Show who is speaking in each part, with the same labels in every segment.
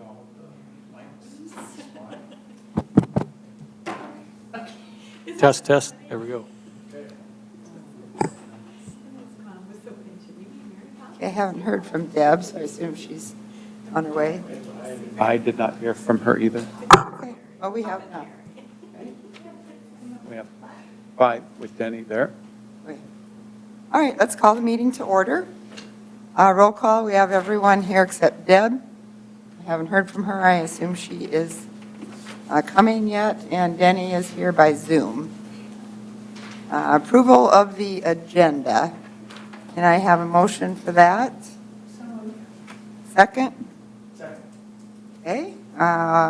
Speaker 1: all the mics.
Speaker 2: Test, test. There we go.
Speaker 3: I haven't heard from Deb, so I assume she's on her way.
Speaker 1: I did not hear from her either.
Speaker 3: Okay, well, we have now. Okay.
Speaker 1: We have 5 with Denny there.
Speaker 3: Wait. All right, let's call the meeting to order. Roll call, we have everyone here except Deb. I haven't heard from her. I assume she is coming yet, and Denny is here by Zoom. Approval of the agenda. Can I have a motion for that? Second?
Speaker 4: Second.
Speaker 3: Okay,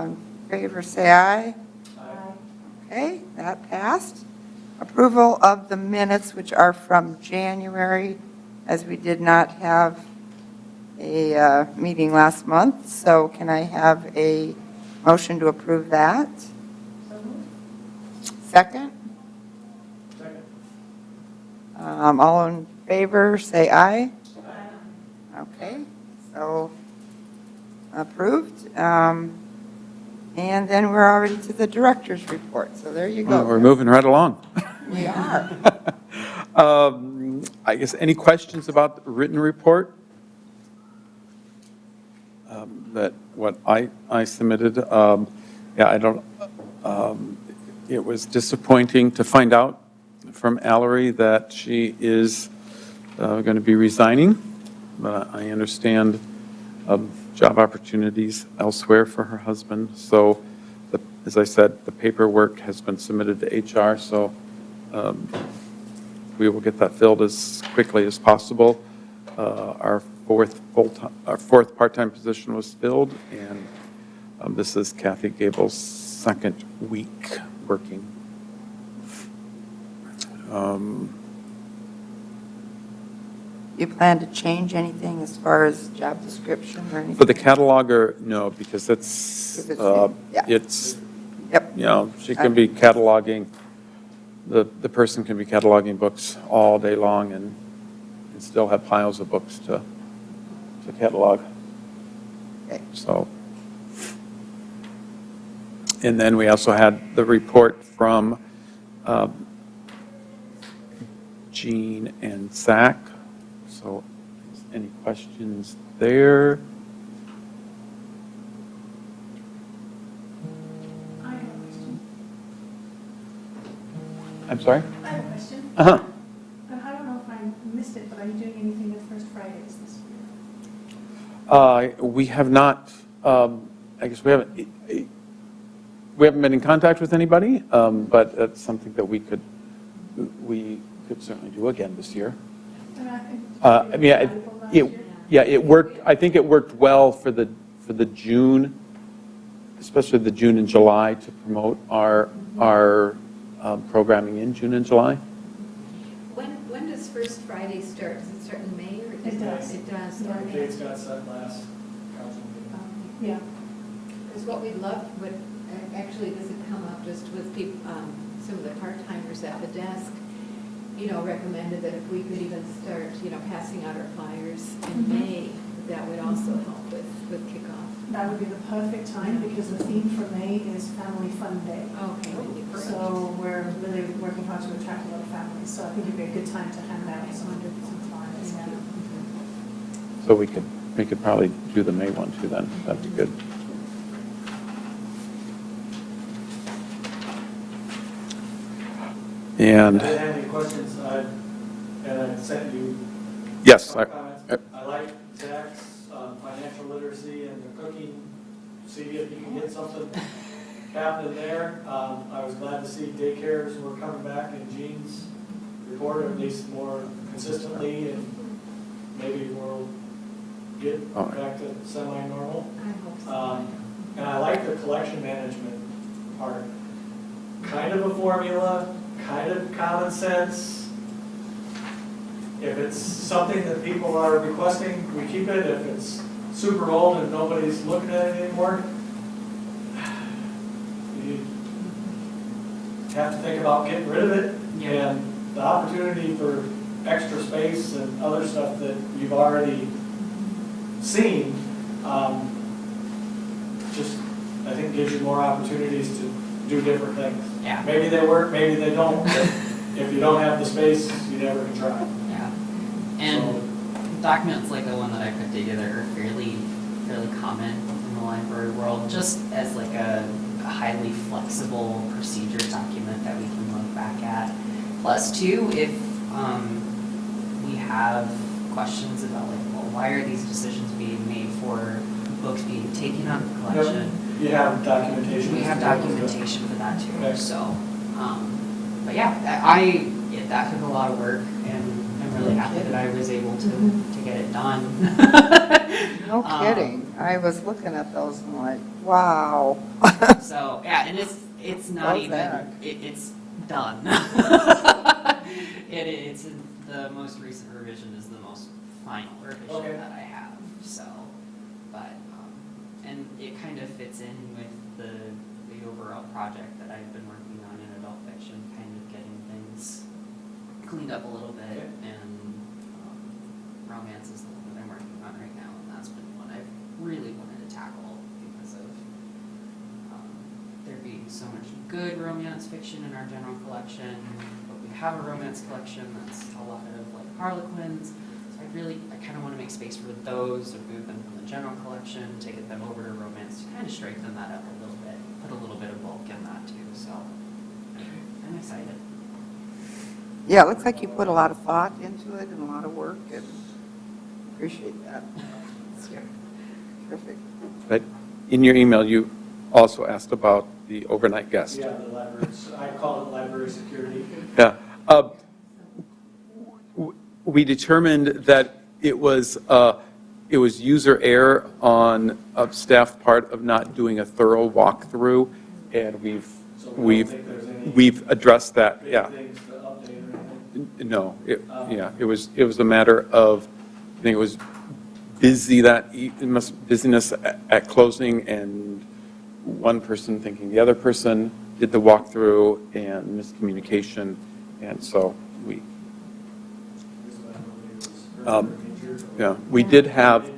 Speaker 3: in favor, say aye.
Speaker 4: Aye.
Speaker 3: Okay, that passed. Approval of the minutes, which are from January, as we did not have a meeting last month. So can I have a motion to approve that? Second?
Speaker 4: Second.
Speaker 3: All in favor, say aye.
Speaker 4: Aye.
Speaker 3: Okay, so approved. And then we're already to the director's report, so there you go.
Speaker 1: We're moving right along.
Speaker 3: We are.
Speaker 1: I guess any questions about the written report? That what I submitted, yeah, I don't, it was disappointing to find out from Allery that she is going to be resigning, but I understand job opportunities elsewhere for her husband. So, as I said, the paperwork has been submitted to HR, so we will get that filled as quickly as possible. Our fourth part-time position was filled, and this is Kathy Gable's second week working.
Speaker 3: You plan to change anything as far as job description or anything?
Speaker 1: For the cataloger, no, because it's,
Speaker 3: Yeah.
Speaker 1: it's,
Speaker 3: Yep.
Speaker 1: you know, she can be cataloging, the person can be cataloging books all day long and still have piles of books to catalog.
Speaker 3: Okay.
Speaker 1: So, and then we also had the report from Jean and Zach. So, any questions there?
Speaker 5: I have a question.
Speaker 1: I'm sorry?
Speaker 5: I have a question.
Speaker 1: Uh-huh.
Speaker 5: And I don't know if I missed it, but are you doing anything with First Fridays this year?
Speaker 1: We have not, I guess we haven't been in contact with anybody, but that's something that we could certainly do again this year.
Speaker 5: And I think
Speaker 1: I mean, it worked, I think it worked well for the June, especially the June and July, to promote our programming in June and July.
Speaker 6: When does First Friday start? Does it start in May or?
Speaker 5: It does.
Speaker 6: It does.
Speaker 5: Yeah.
Speaker 6: Okay.
Speaker 4: Dates got set last council meeting.
Speaker 5: Yeah.
Speaker 6: Because what we love, what actually does it come up just with people, some of the part-timers at the desk, recommended that if we could even start, passing out our flyers in May, that would also help with kickoff.
Speaker 5: That would be the perfect time because the theme for May is Family Fun Day.
Speaker 6: Okay.
Speaker 5: So we're really working hard to attract a lot of families. So I think it'd be a good time to hand out some flyers. Yeah.
Speaker 1: So we could probably do the May one too then. That'd be good. And
Speaker 4: I didn't have any questions, and I sent you
Speaker 1: yes,
Speaker 4: some comments. I like Zach's financial literacy and the cooking. See if you can get something happening there. I was glad to see daycares were coming back in Jean's report, or at least more consistently, and maybe we'll get back to semi-normal.
Speaker 6: I hope so.
Speaker 4: And I like the collection management part. Kind of a formula, kind of common sense. If it's something that people are requesting, we keep it. If it's super old and nobody's looking at it anymore, you have to think about getting rid of it. And the opportunity for extra space and other stuff that you've already seen, just, I think gives you more opportunities to do different things.
Speaker 2: Yeah.
Speaker 4: Maybe they work, maybe they don't, but if you don't have the space, you never can try.
Speaker 2: Yeah. And documents like the one that I put together are fairly common in the library world, just as like a highly flexible procedure document that we can look back at. Plus too, if we have questions about like, well, why are these decisions being made for books being taken out of the collection?
Speaker 4: You have documentation.
Speaker 2: We have documentation for that too.
Speaker 4: Okay.
Speaker 2: So, but yeah, that took a lot of work, and I'm really happy that I was able to get it done.
Speaker 3: No kidding. I was looking at those and like, wow.
Speaker 2: So yeah, and it's not
Speaker 3: How's
Speaker 2: even
Speaker 3: that?
Speaker 2: it's done. It's the most recent revision is the most final revision
Speaker 4: Okay.
Speaker 2: that I have. So, but and it kind of fits in with the overall project that I've been working on in adult fiction, kind of getting things cleaned up a little bit,
Speaker 4: Okay.
Speaker 2: and romance is the one that I'm working on right now, and that's been one I've really wanted to tackle because of there being so much good romance fiction in our general collection, but we have a romance collection that's a lot of like Harlequins. So I kind of want to make space for those and move them from the general collection to get them over to romance to kind of strengthen that up a little bit, put a little bit of bulk in that too. So I'm excited.
Speaker 3: Yeah, it looks like you put a lot of thought into it and a lot of work, and appreciate that. It's terrific.
Speaker 1: But in your email, you also asked about the overnight guest.
Speaker 4: Yeah, the library, I call it library security.
Speaker 1: Yeah. We determined that it was user error on a staff part of not doing a thorough walkthrough, and
Speaker 4: So we don't think there's any
Speaker 1: we've addressed that.
Speaker 4: big
Speaker 1: Yeah.
Speaker 4: things to update or anything.
Speaker 1: No. It was a matter of, I think it was busyness at closing, and one person thinking the other person did the walkthrough, and miscommunication, and so we. Yeah, we did have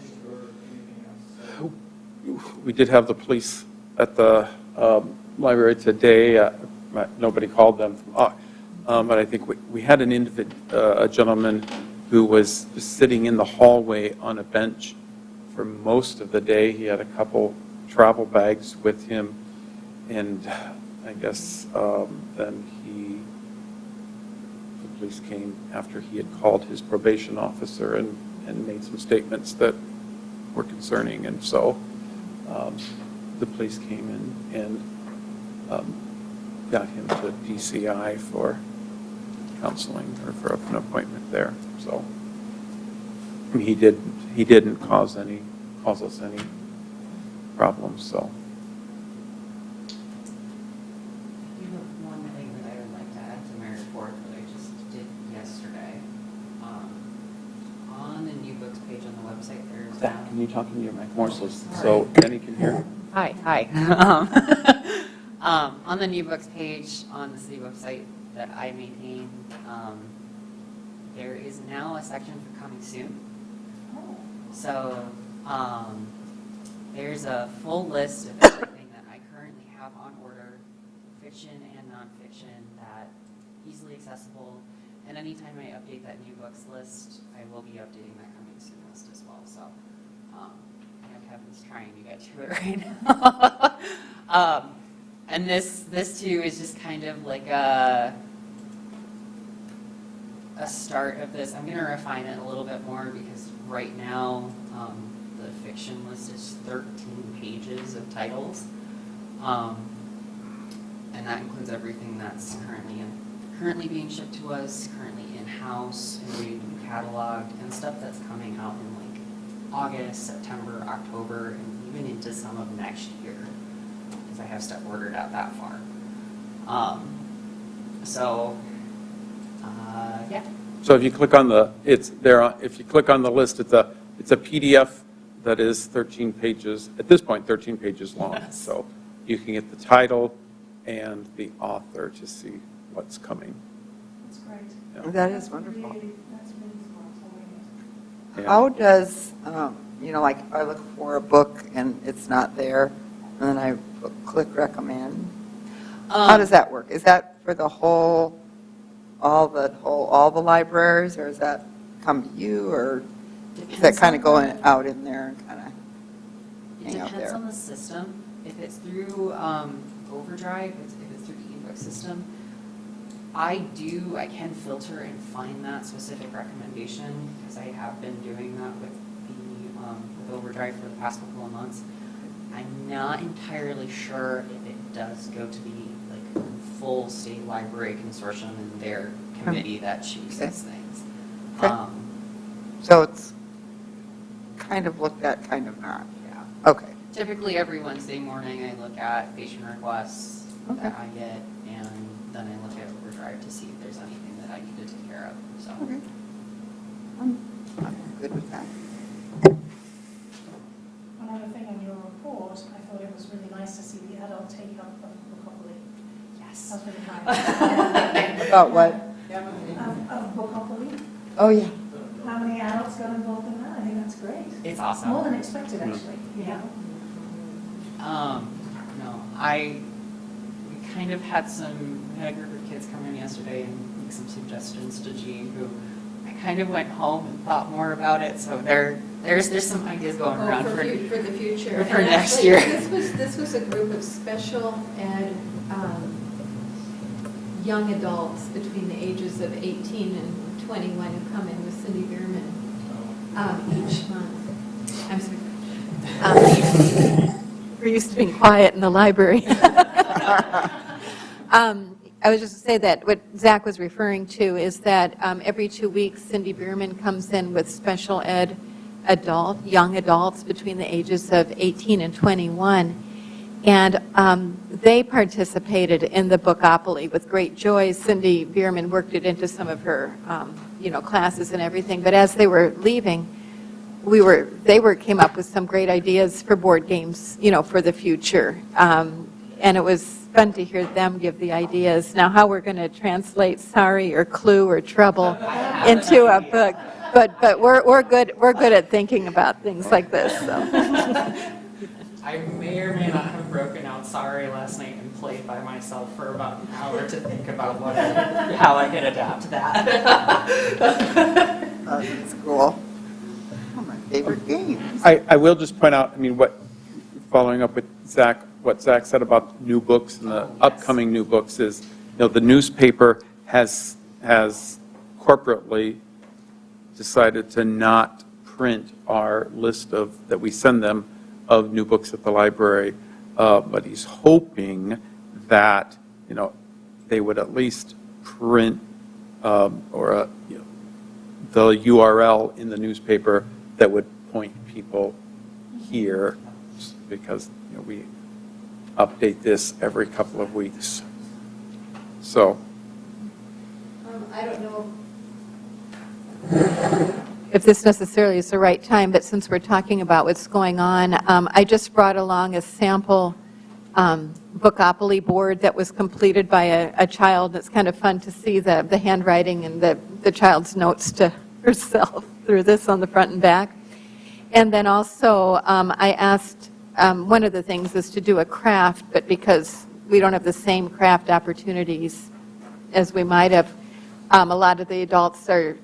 Speaker 1: the police at the library today. Nobody called them, but I think we had a gentleman who was sitting in the hallway on a bench for most of the day. He had a couple travel bags with him, and I guess then the police came after he had called his probation officer and made some statements that were concerning, and so the police came in and got him to DCI for counseling or for an appointment there. So he didn't cause us any problems. So.
Speaker 2: I do have one thing that I would like to add to my report that I just did yesterday. On the new books page on the website, there's
Speaker 1: Zach, can you talk into your mic more so Jenny can hear?
Speaker 2: Hi. On the new books page on the city website that I maintain, there is now a section for coming soon. So there's a full list of everything that I currently have on order, fiction and nonfiction, that easily accessible. And anytime I update that new books list, I will be updating that coming soon list as well. So I know Kevin's trying to get to it right now. And this too is just kind of like a start of this. I'm going to refine it a little bit more because right now the fiction list is 13 pages of titles. And that includes everything that's currently being shipped to us, currently in-house, and waiting to be cataloged, and stuff that's coming out in like August, September, October, and even into some of next year, because I have stuff ordered out that far. Yeah.
Speaker 1: So if you click on if you click on the list, it's a PDF that is 13 pages, at this point, 13 pages long.
Speaker 2: Yes.
Speaker 1: So you can get the title and the author to see what's coming.
Speaker 5: That's great.
Speaker 1: Yeah.
Speaker 3: That is wonderful.
Speaker 5: That's really smart. I like it.
Speaker 1: Yeah.
Speaker 3: How does, like if I look for a book and it's not there, and then I click recommend. How does that work? Is that for the all the libraries, or does that come to you, or is that kind of going out in there and kind of
Speaker 2: It
Speaker 3: hang out
Speaker 2: depends
Speaker 3: there?
Speaker 2: on the system. If it's through Overdrive, if it's through the ebook system, I can filter and find that specific recommendation, because I have been doing that with with Overdrive for the past couple of months. I'm not entirely sure if it does go to the full state library consortium and their committee that chooses
Speaker 3: Okay.
Speaker 2: things.
Speaker 3: Okay. So it's kind of looked at, kind of not.
Speaker 2: Yeah.
Speaker 3: Okay.
Speaker 2: Typically, every Wednesday morning, I look at patient requests
Speaker 3: Okay.
Speaker 2: that I get, and then I look at Overdrive to see if there's anything that I need to take care of, so.
Speaker 3: Okay. I'm good with that.
Speaker 5: One other thing on your report, I thought it was really nice to see the adult take-up of Bookopoly.
Speaker 2: Yes.
Speaker 5: That's really nice.
Speaker 3: About what?
Speaker 5: Of Bookopoly.
Speaker 3: Oh, yeah.
Speaker 5: How many adults got involved in that? I think that's great.
Speaker 2: It's awesome.
Speaker 5: More than expected, actually.
Speaker 2: Yeah. No, we kind of had a group of kids come in yesterday and make some suggestions to Jean, who I kind of went home and thought more about it, so there's some ideas going around
Speaker 6: For
Speaker 2: for
Speaker 6: the future.
Speaker 2: for
Speaker 6: And
Speaker 2: next
Speaker 6: actually,
Speaker 2: year.
Speaker 6: This was a group of special ed young adults between the ages of 18 and 21 who come in with Cindy Bierman each month. I'm sorry. We're used to being quiet in the library. I was just to say that what Zach was referring to is that every 2 weeks, Cindy Bierman comes in with special ed young adults between the ages of 18 and 21. And they participated in the Bookopoly with great joy. Cindy Bierman worked it into some of her, classes and everything. But as they were leaving, they came up with some great ideas for board games, for the future. And it was fun to hear them give the ideas. Now, how we're going to translate Sorry or Clue or Trouble into a book, but we're good at thinking about things like this. So.
Speaker 2: I may or may not have broken out Sorry last night and played by myself for about an hour to think about how I could adapt that.
Speaker 3: That's cool. Oh, my favorite game.
Speaker 1: I will just point out, following up with Zach, what Zach said about new books and the upcoming new books is, the newspaper has corporately decided to not print our list that we send them of new books at the library, but he's hoping that, they would at least print the URL in the newspaper that would point people here, because we update this every couple of weeks. So.
Speaker 6: I don't know
Speaker 7: if this necessarily is the right time, but since we're talking about what's going on, I just brought along a sample Bookopoly board that was completed by a child. It's kind of fun to see the handwriting and the child's notes to herself through this on the front and back. And then also, I asked, one of the things is to do a craft, but because we don't have the same craft opportunities as we might have, a lot of the adults are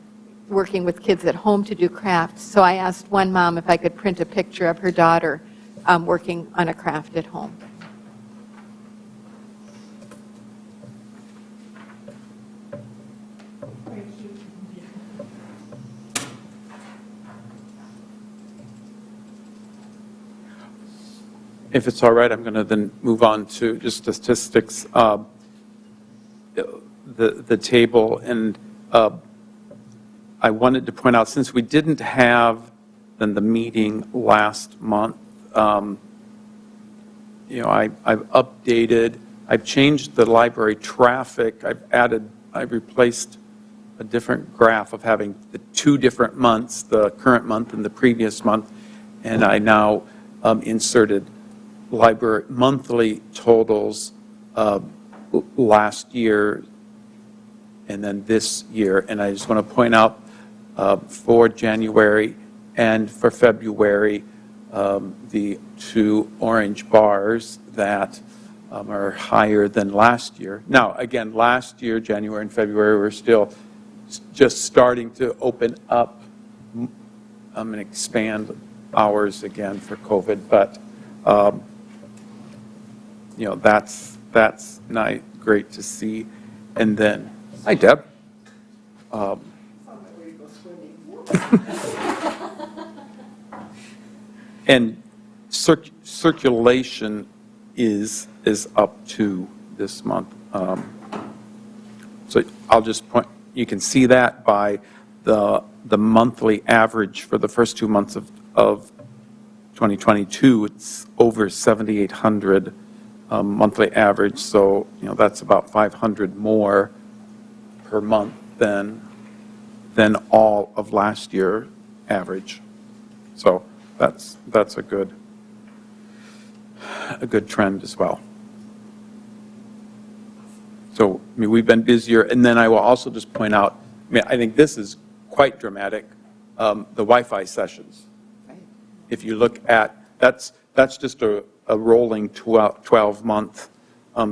Speaker 7: working with kids at home to do crafts. So I asked one mom if I could print a picture of her daughter working on a craft at home.
Speaker 5: Very cute.
Speaker 1: If it's all right, I'm going to then move on to just statistics, the table. And I wanted to point out, since we didn't have then the meeting last month, I've updated, I've changed the library traffic. I've replaced a different graph of having the 2 different months, the current month and the previous month. And I now inserted library monthly totals last year and then this year. And I just want to point out for January and for February, the two orange bars that are higher than last year. Now, again, last year, January and February, we're still just starting to open up and expand hours again for COVID, but that's not great to see. And then, hi Deb. And circulation is up to this month. So I'll just point, you can see that by the monthly average for the first 2 months of 2022, it's over 7,800 monthly average. So, that's about 500 more per month than all of last year average. So that's a good trend as well. So, we've been busier. And then I will also just point out, I think this is quite dramatic, the Wi-Fi sessions. If you look at, that's just a rolling 12-month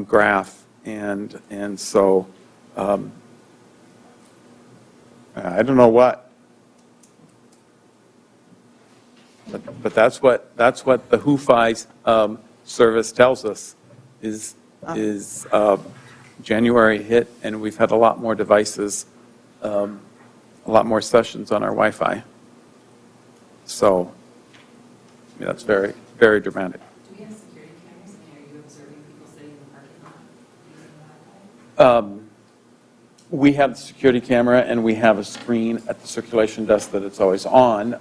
Speaker 1: graph. And so, I don't know what, but that's what the WhoFi service tells us is January hit, and we've had a lot more devices, a lot more sessions on our Wi-Fi. So that's very, very dramatic.
Speaker 2: Do we have security cameras? Are you observing people sitting in the parking lot?
Speaker 1: We have the security camera, and we have a screen at the circulation desk that it's always on.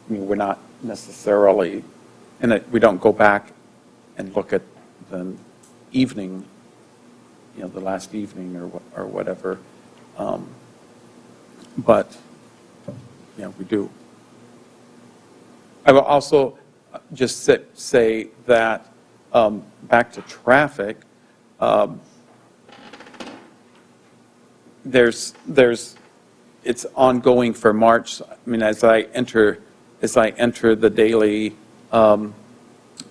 Speaker 1: We're not necessarily, and we don't go back and look at the evening, the last evening or whatever. But, we do. I will also just say that back to traffic, it's ongoing for March. As I enter the daily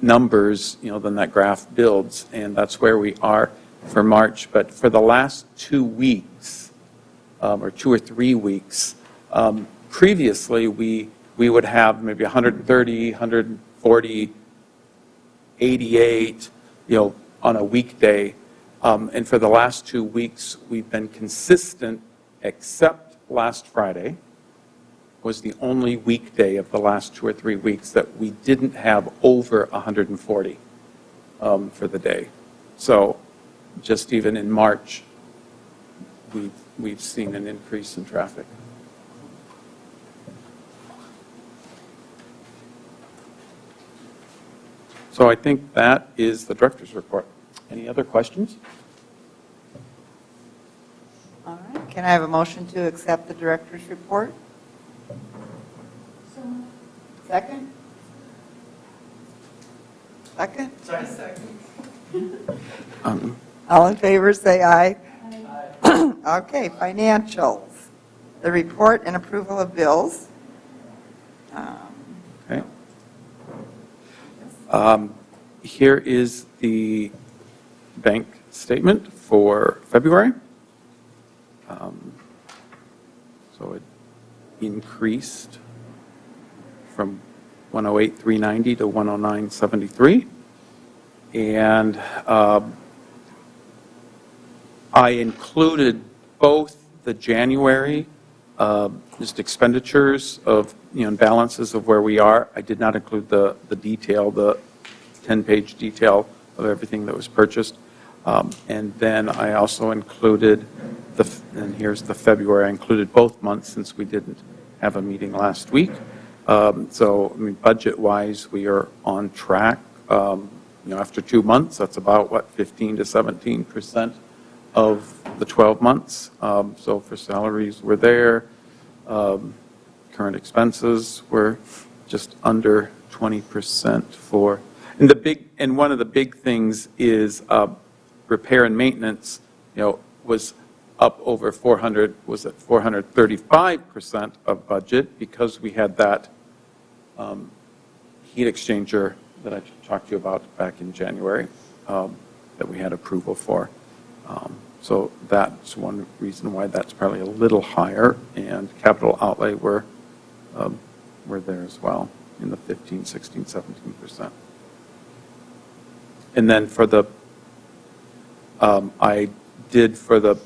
Speaker 1: numbers, then that graph builds, and that's where we are for March. But for the last 2 weeks, or 2 or 3 weeks, previously we would have maybe 130, 140, 88, on a weekday. And for the last 2 weeks, we've been consistent, except last Friday was the only weekday of the last 2 or 3 weeks that we didn't have over 140 for the day. So just even in March, we've seen an increase in traffic. So I think that is the director's report. Any other questions?
Speaker 3: All right, can I have a motion to accept the director's report? Second? Second?
Speaker 4: Second.
Speaker 3: All in favor, say aye. Okay, financials. The report and approval of bills.
Speaker 1: Okay. Here is the bank statement for February. So it increased from 108,390 to 109,73. And I included both the January just expenditures of, balances of where we are. I did not include the detail, the 10-page detail of everything that was purchased. And then I also included and here's the February. I included both months since we didn't have a meeting last week. So, budget-wise, we are on track. After 2 months, that's about, 15 to 17% of the 12 months. So for salaries, we're there. Current expenses were just under 20% for, and one of the big things is repair and maintenance, was up over 400, was at 435% of budget because we had that heat exchanger that I talked to you about back in January that we had approval for. So that's one reason why that's probably a little higher, and capital outlay we're there as well in the 15, 16, 17%. And then for the, I did for the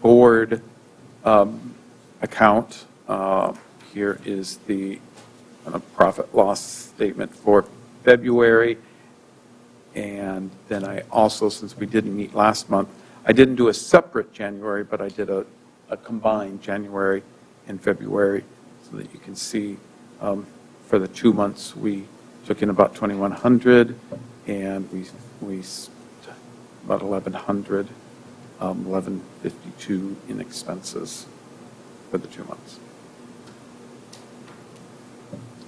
Speaker 1: board account, here is the profit loss statement for February. And then I also, since we didn't meet last month, I didn't do a separate January, but I did a combined January and February so that you can see for the 2 months we took in about 2,100 and we about 1,100, 1,152 in expenses for the 2 months.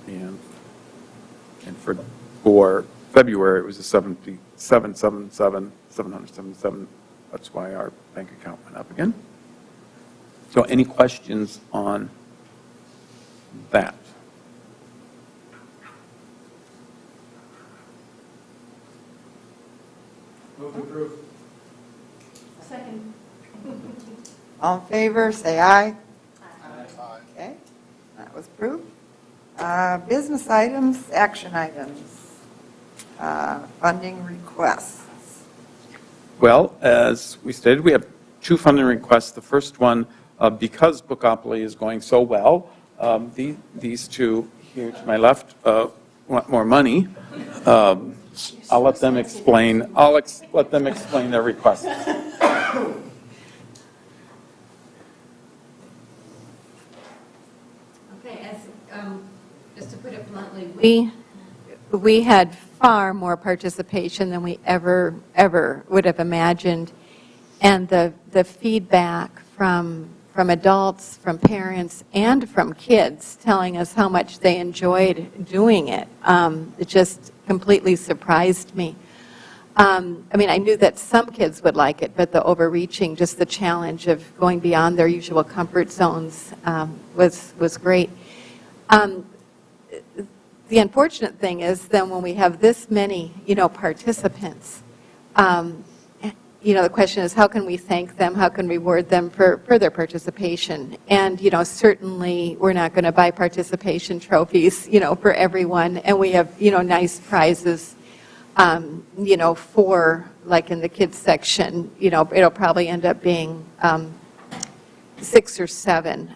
Speaker 1: And for February, it was a 777. That's why our bank account went up again. So any questions on that?
Speaker 4: Move to approve.
Speaker 5: Second.
Speaker 3: All in favor, say aye. Okay, that was approved. Business items, action items, funding requests.
Speaker 1: Well, as we stated, we have 2 funding requests. The first one, because Bookopoly is going so well, these 2 here to my left want more money. I'll let them explain. Let them explain their request.
Speaker 7: Okay, just to put it bluntly, we had far more participation than we ever would have imagined. And the feedback from adults, from parents, and from kids telling us how much they enjoyed doing it, it just completely surprised me. I mean, I knew that some kids would like it, but the overreaching, just the challenge of going beyond their usual comfort zones was great. The unfortunate thing is then when we have this many, participants, the question is how can we thank them, how can we reward them for their participation? And, certainly we're not going to buy participation trophies, for everyone. And we have, nice prizes, for, like in the kids section, it'll probably end up being 6 or 7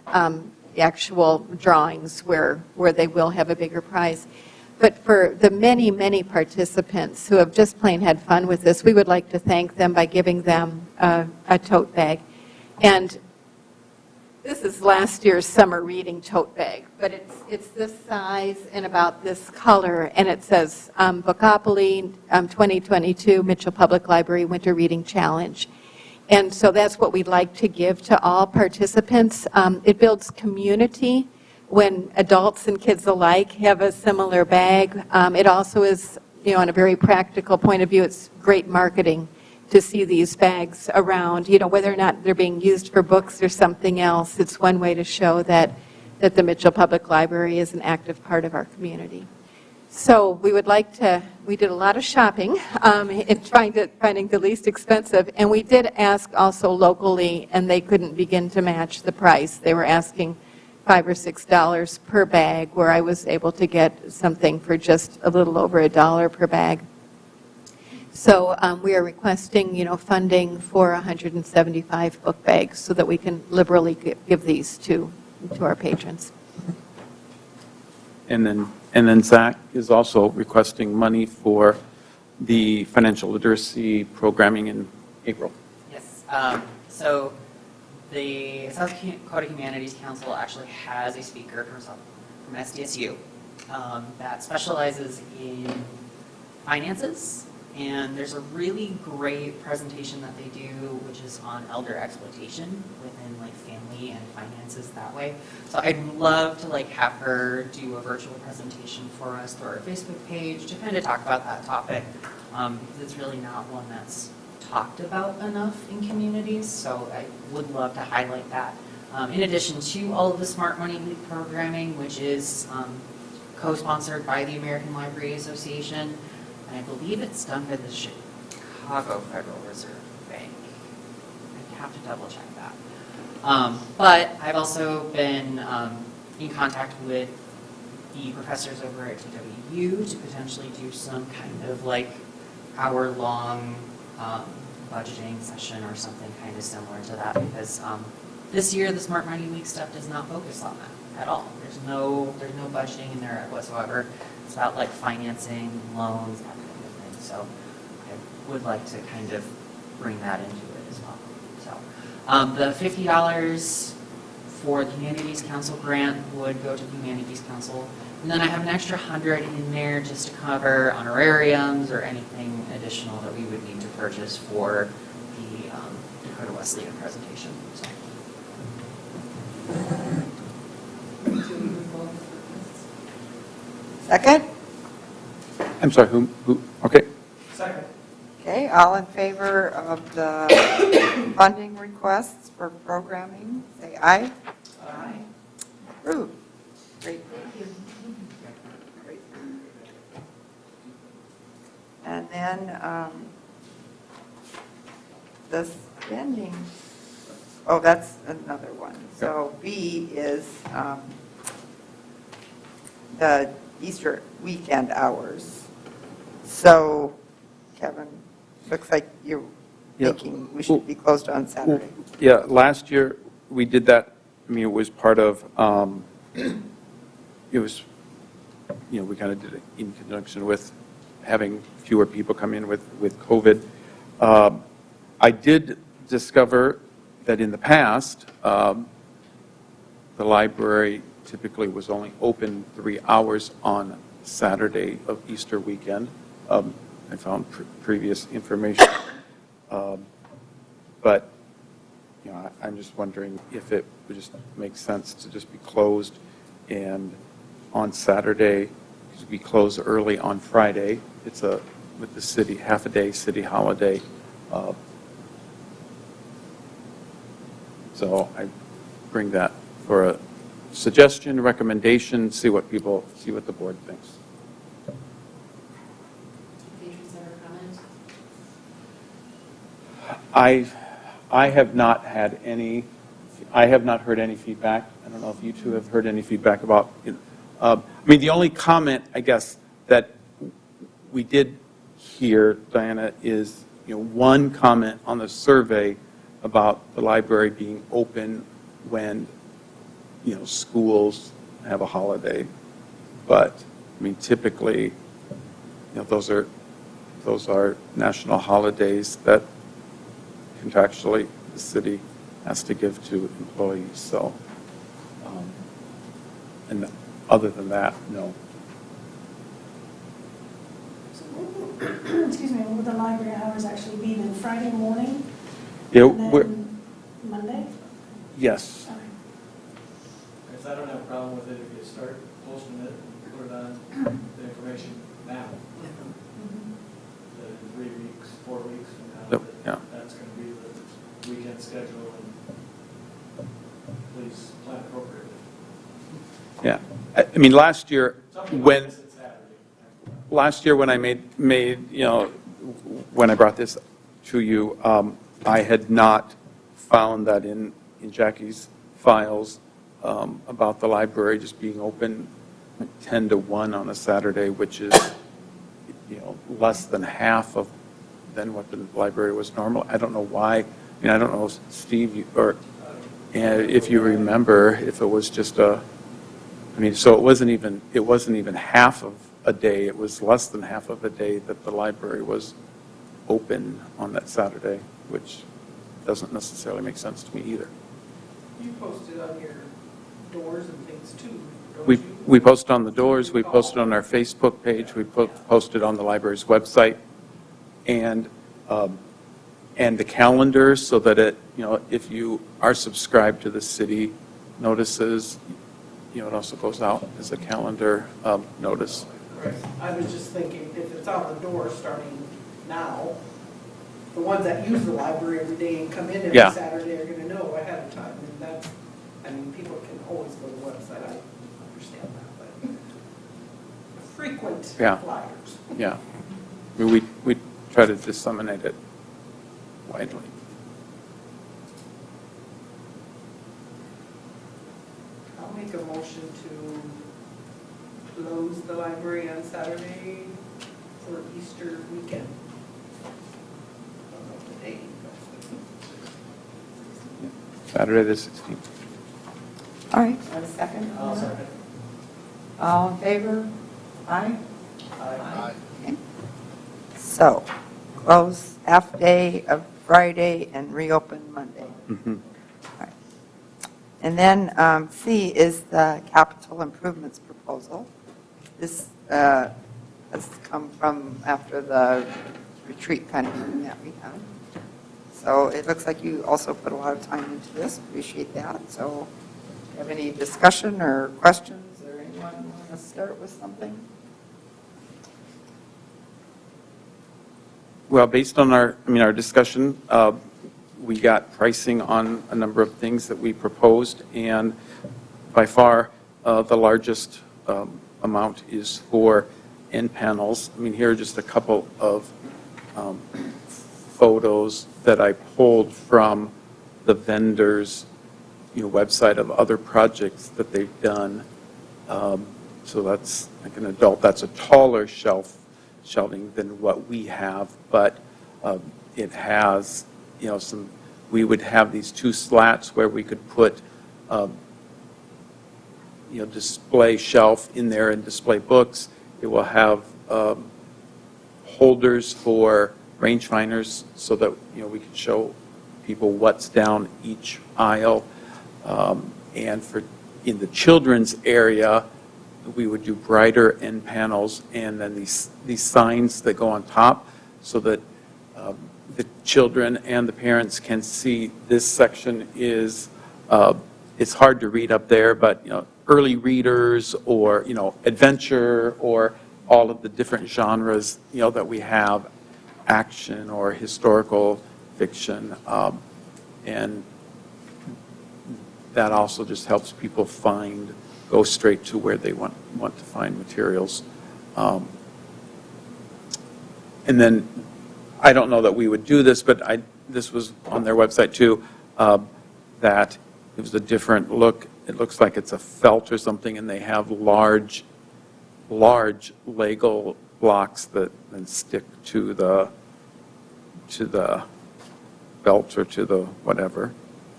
Speaker 7: actual drawings where they will have a bigger prize. But for the many, many participants who have just plain had fun with this, we would like to thank them by giving them a tote bag. And this is last year's summer reading tote bag, but it's this size and about this color, and it says Bookopoly 2022 Mitchell Public Library Winter Reading Challenge. And so that's what we'd like to give to all participants. It builds community when adults and kids alike have a similar bag. It also is, on a very practical point of view, it's great marketing to see these bags around, whether or not they're being used for books or something else. It's one way to show that the Mitchell Public Library is an active part of our community. So we did a lot of shopping in finding the least expensive, and we did ask also locally, and they couldn't begin to match the price. They were asking $5 or $6 per bag, where I was able to get something for just a little over $1 per bag. So we are requesting, funding for 175 book bags so that we can liberally give these to our patrons.
Speaker 1: And then Zach is also requesting money for the financial literacy programming in April.
Speaker 2: Yes. So the South Dakota Humanities Council actually has a speaker from SDSU that specializes in finances. And there's a really great presentation that they do, which is on elder exploitation within family and finances that way. So I'd love to have her do a virtual presentation for us through our Facebook page to kind of talk about that topic, because it's really not one that's talked about enough in communities. So I would love to highlight that. In addition to all of the Smart Money Leap programming, which is co-sponsored by the American Library Association, and I believe it's done by the Chicago Federal Reserve Bank. I have to double check that. But I've also been in contact with the professors over at TWU to potentially do some kind of like hour-long budgeting session or something kind of similar to that, because this year the Smart Money Week stuff does not focus on that at all. There's no budgeting in there whatsoever. It's about like financing, loans, that kind of thing. So I would like to kind of bring that into it as well. So the $50 for the Humanities Council grant would go to the Humanities Council. And then I have an extra 100 in there just to cover honorariums or anything additional that we would need to purchase for the Dakota Wesleyan presentation. So.
Speaker 3: Second?
Speaker 1: I'm sorry, who, okay.
Speaker 4: Second.
Speaker 3: Okay, all in favor of the funding requests for programming, say aye.
Speaker 2: Aye.
Speaker 3: Approved. Great. Great. And then the spending, oh, that's another one. So B is the Easter weekend hours. So, Kevin, looks like you're
Speaker 1: Yeah.
Speaker 3: thinking we should be closed on Saturday.
Speaker 1: Yeah, last year we did that. I mean, it was part of, it was, we kind of did it in conjunction with having fewer people come in with COVID. I did discover that in the past, the library typically was only open 3 hours on Saturday of Easter weekend. I found previous information. But, I'm just wondering if it would just make sense to just be closed and on Saturday, because we close early on Friday. It's with the city, half a day city holiday. So I bring that for a suggestion, recommendation, see what the board thinks.
Speaker 2: Patrons ever comment?
Speaker 1: I have not had any, I have not heard any feedback. I don't know if you two have heard any feedback about, I mean, the only comment, I guess, that we did hear, Diana, is, one comment on the survey about the library being open when, schools have a holiday. But, I mean, typically, those are national holidays that contractually the city has to give to employees. So, and other than that, no.
Speaker 5: So, excuse me, will the library hours actually be then Friday morning?
Speaker 1: Yeah,
Speaker 5: And then Monday?
Speaker 1: yes.
Speaker 5: Okay.
Speaker 4: Because I don't have a problem with it if you start posting it and put it on the information now. In 3 weeks, 4 weeks from now,
Speaker 1: Yeah.
Speaker 4: that's going to be the weekend schedule, and please plan appropriately.
Speaker 1: Yeah. I mean, last year,
Speaker 4: Something
Speaker 1: when
Speaker 4: like this, it's Saturday.
Speaker 1: when I made when I brought this to you, I had not found that in Jackie's files about the library just being open 10 to 1 on a Saturday, which is, less than half than what the library was normal. I don't know why. I mean, I don't know, Steve, if you remember, if it was just so it wasn't even half of a day. It was less than half of a day that the library was open on that Saturday, which doesn't necessarily make sense to me either.
Speaker 8: You post it on your doors and things too, don't you?
Speaker 1: We post on the doors, we post it on our Facebook page, we post it on the library's website, and the calendar, so that if you are subscribed to the city notices, it also goes out as a calendar notice.
Speaker 8: Right. I was just thinking, if it's on the door starting now, the ones that use the library every day and come in every
Speaker 1: Yeah.
Speaker 8: Saturday are gonna know ahead of time. And people can always go to the website, I understand that, but. frequent
Speaker 1: Yeah.
Speaker 8: flyers.
Speaker 1: Yeah. I mean, we try to disseminate it widely.
Speaker 8: I'll make a motion to close the library on Saturday for Easter weekend. I don't know the date,
Speaker 1: Saturday the 16th.
Speaker 3: All right, have a second?
Speaker 4: I'll second.
Speaker 3: All in favor? Aye?
Speaker 4: Aye.
Speaker 3: Okay. So, close half day of Friday and reopen Monday.
Speaker 1: Mhm.
Speaker 3: All right. And then C is the capital improvements proposal. This has come from after the retreat kind of meeting that we had. So it looks like you also put a lot of time into this. Appreciate that. So, do you have any discussion or questions, or anyone want to start with something?
Speaker 1: Well, based on our discussion, we got pricing on a number of things that we proposed, and by far, the largest amount is for end panels. I mean, here are just a couple of photos that I pulled from the vendors' website of other projects that they've done. So that's like an adult, that's a taller shelving than what we have, but it has, we would have these two slats where we could put, display shelf in there and display books. It will have holders for rangefinders so that, we can show people what's down each aisle. And in the children's area, we would do brighter end panels and then these signs that go on top so that the children and the parents can see this section is, it's hard to read up there, but, early readers or, adventure or all of the different genres, that we have, action or historical fiction. And that also just helps people go straight to where they want to find materials. And then, I don't know that we would do this, but this was on their website too, that it was a different look. It looks like it's a felt or something, and they have large Lego blocks that then stick to the belt or to the whatever.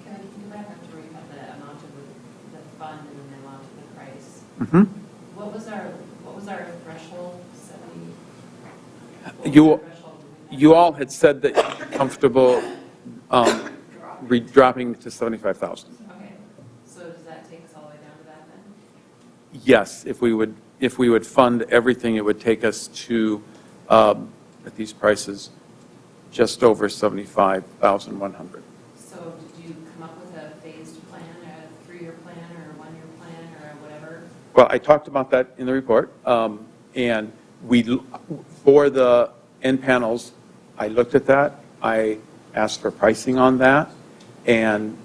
Speaker 2: Can you go back up to where you have the amount of the fund and then the amount of the price?
Speaker 1: Mm-hmm.
Speaker 2: What was our threshold, 70?
Speaker 1: You all had said that you're comfortable dropping to 75,000.
Speaker 2: Okay, so does that take us all the way down to that then?
Speaker 1: Yes, if we would fund everything, it would take us to, at these prices, just over 75,100.
Speaker 2: So did you come up with a phased plan, a 3-year plan or a 1-year plan or whatever?
Speaker 1: Well, I talked about that in the report, and for the end panels, I looked at that. I asked for pricing on that, and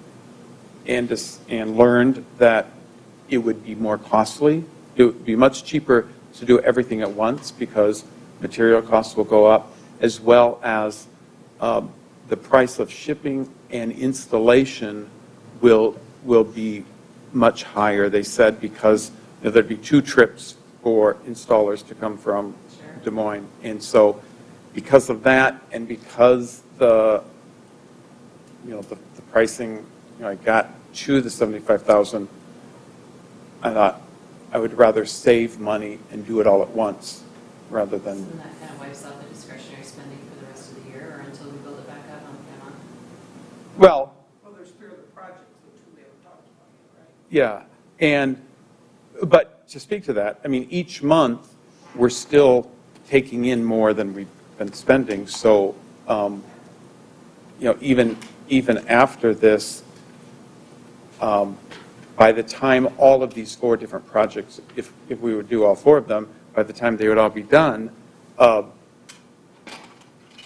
Speaker 1: learned that it would be more costly. It would be much cheaper to do everything at once because material costs will go up, as well as the price of shipping and installation will be much higher. They said because there'd be 2 trips for installers to come from Des Moines, and so because of that, and because the pricing, I got to the 75,000, I thought I would rather save money and do it all at once rather than.
Speaker 2: And that kind of wipes out the discretionary spending for the rest of the year or until we build it back up month by month?
Speaker 1: Well,
Speaker 8: there's 3 other projects, which we haven't talked about yet, right?
Speaker 1: yeah, but to speak to that, I mean, each month we're still taking in more than we've been spending. So, even after this, by the time all of these 4 different projects, if we would do all 4 of them, by the time they would all be done, I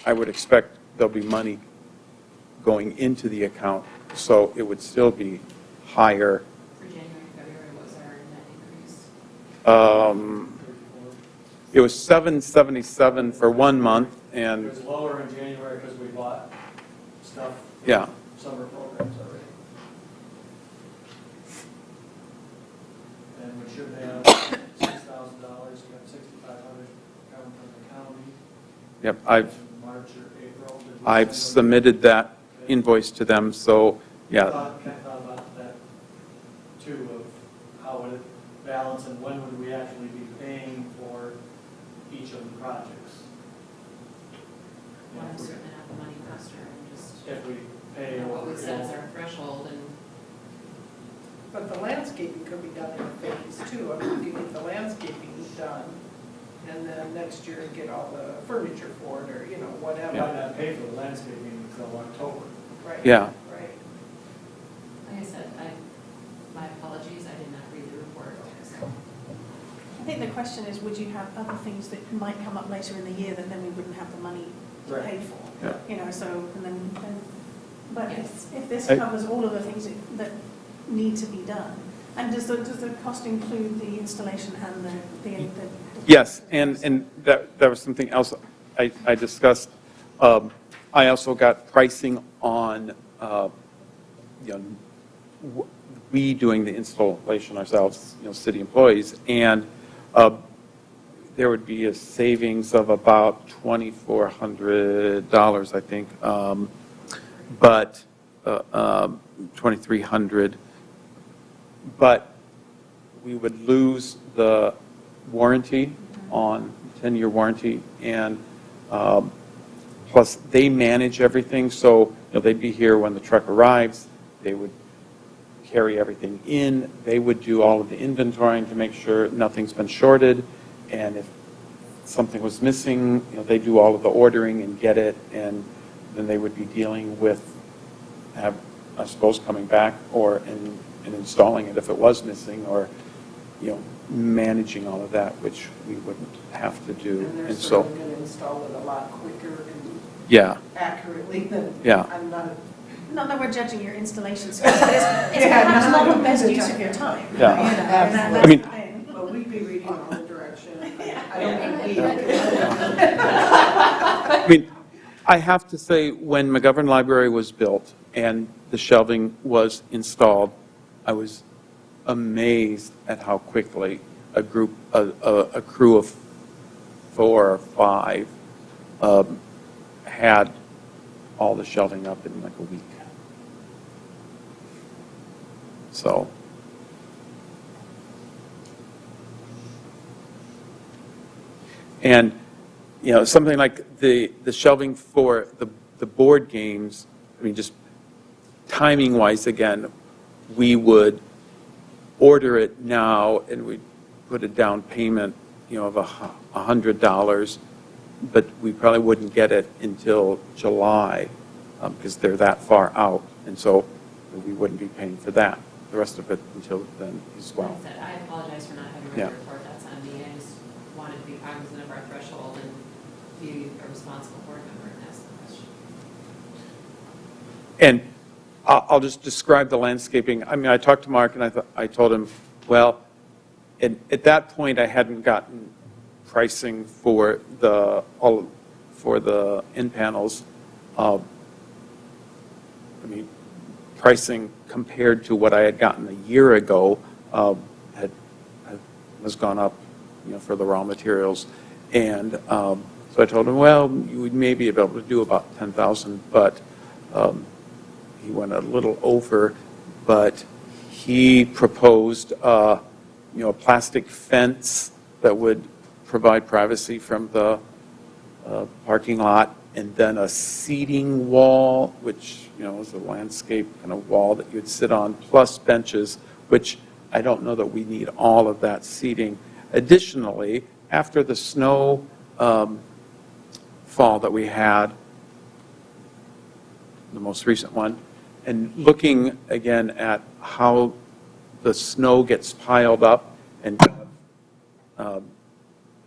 Speaker 1: would expect there'll be money going into the account, so it would still be higher.
Speaker 2: For January, February, what was our net increase?
Speaker 1: it was $777 for 1 month,
Speaker 4: It
Speaker 1: and,
Speaker 4: was lower in January because we bought stuff for
Speaker 1: yeah.
Speaker 4: summer programs already. And we should have $6,000, we got $6,500 coming from the county.
Speaker 1: Yep,
Speaker 4: in March or April. Did we
Speaker 1: I've
Speaker 4: send them?
Speaker 1: submitted that invoice to them, so,
Speaker 4: I
Speaker 1: yeah.
Speaker 4: thought about that too, of how would it balance and when would we actually be paying for each of the projects? You know,
Speaker 2: Want
Speaker 4: if
Speaker 2: to
Speaker 4: we-
Speaker 2: certainly have the money faster and just,
Speaker 4: If we pay
Speaker 2: what
Speaker 4: over.
Speaker 2: we said is our threshold and.
Speaker 8: But the landscaping could be done in a phase too. I mean, you could get the landscaping done, and then next year get all the furniture for it, or, you know,
Speaker 4: Might
Speaker 8: whatever.
Speaker 4: not pay for the landscaping until October.
Speaker 8: Right.
Speaker 1: Yeah.
Speaker 8: Right.
Speaker 2: Like I said, my apologies, I did not read the report, so.
Speaker 5: I think the question is, would you have other things that might come up later in the year that then we wouldn't have the money to
Speaker 4: Right.
Speaker 5: pay for?
Speaker 1: Yeah.
Speaker 5: You know, so, and then, but
Speaker 2: Yes.
Speaker 5: if this
Speaker 1: I-
Speaker 5: covers all of the things that need to be done, and does the cost include the installation and the
Speaker 1: Yes, and that was something else I discussed. I also got pricing on, you know, we doing the installation ourselves, you know, city employees, and there would be a savings of about $2,400, I think, but $2,300. But we would lose the warranty on 10-year warranty, and plus they manage everything, so, you know, they'd be here when the truck arrives, they would carry everything in, they would do all of the inventorying to make sure nothing's been shorted, and if something was missing, you know, they do all of the ordering and get it, and then they would be dealing with, I suppose, coming back and installing it if it was missing, or, you know, managing all of that, which we wouldn't have to do.
Speaker 8: And they're
Speaker 1: And
Speaker 8: certainly
Speaker 1: so,
Speaker 8: going to install it a lot quicker and
Speaker 1: yeah,
Speaker 8: accurately than,
Speaker 1: Yeah.
Speaker 8: I'm not,
Speaker 5: Not that we're judging your installation skills, but it's perhaps not the best use of your time.
Speaker 1: Yeah.
Speaker 5: You know, and that's
Speaker 1: I mean-
Speaker 5: the thing.
Speaker 8: but we'd be reading all the direction. I don't think
Speaker 1: I mean, I have to say, when McGovern Library was built and the shelving was installed, I was amazed at how quickly a crew of 4 or 5 had all the shelving up in like a week. So, and, you know, something like the shelving for the board games, I mean, just timing-wise, again, we would order it now, and we'd put a down payment, you know, of $100, but we probably wouldn't get it until July, because they're that far out, and so we wouldn't be paying for that, the rest of it until then as well.
Speaker 2: Like I said, I apologize for not having read
Speaker 1: Yeah.
Speaker 2: the report, that's on me, I just wanted to be cognizant of our threshold and be a responsible board member and ask the question.
Speaker 1: And I'll just describe the landscaping. I mean, I talked to Mark, and I told him, well, at that point, I hadn't gotten pricing for the end panels. I mean, pricing compared to what I had gotten a year ago has gone up, you know, for the raw materials. And so I told him, well, you would maybe be able to do about 10,000, but he went a little over, but he proposed, you know, a plastic fence that would provide privacy from the parking lot, and then a seating wall, which, you know, is a landscape kind of wall that you'd sit on, plus benches, which I don't know that we need all of that seating. Additionally, after the snow fall that we had, the most recent one, and looking again at how the snow gets piled up and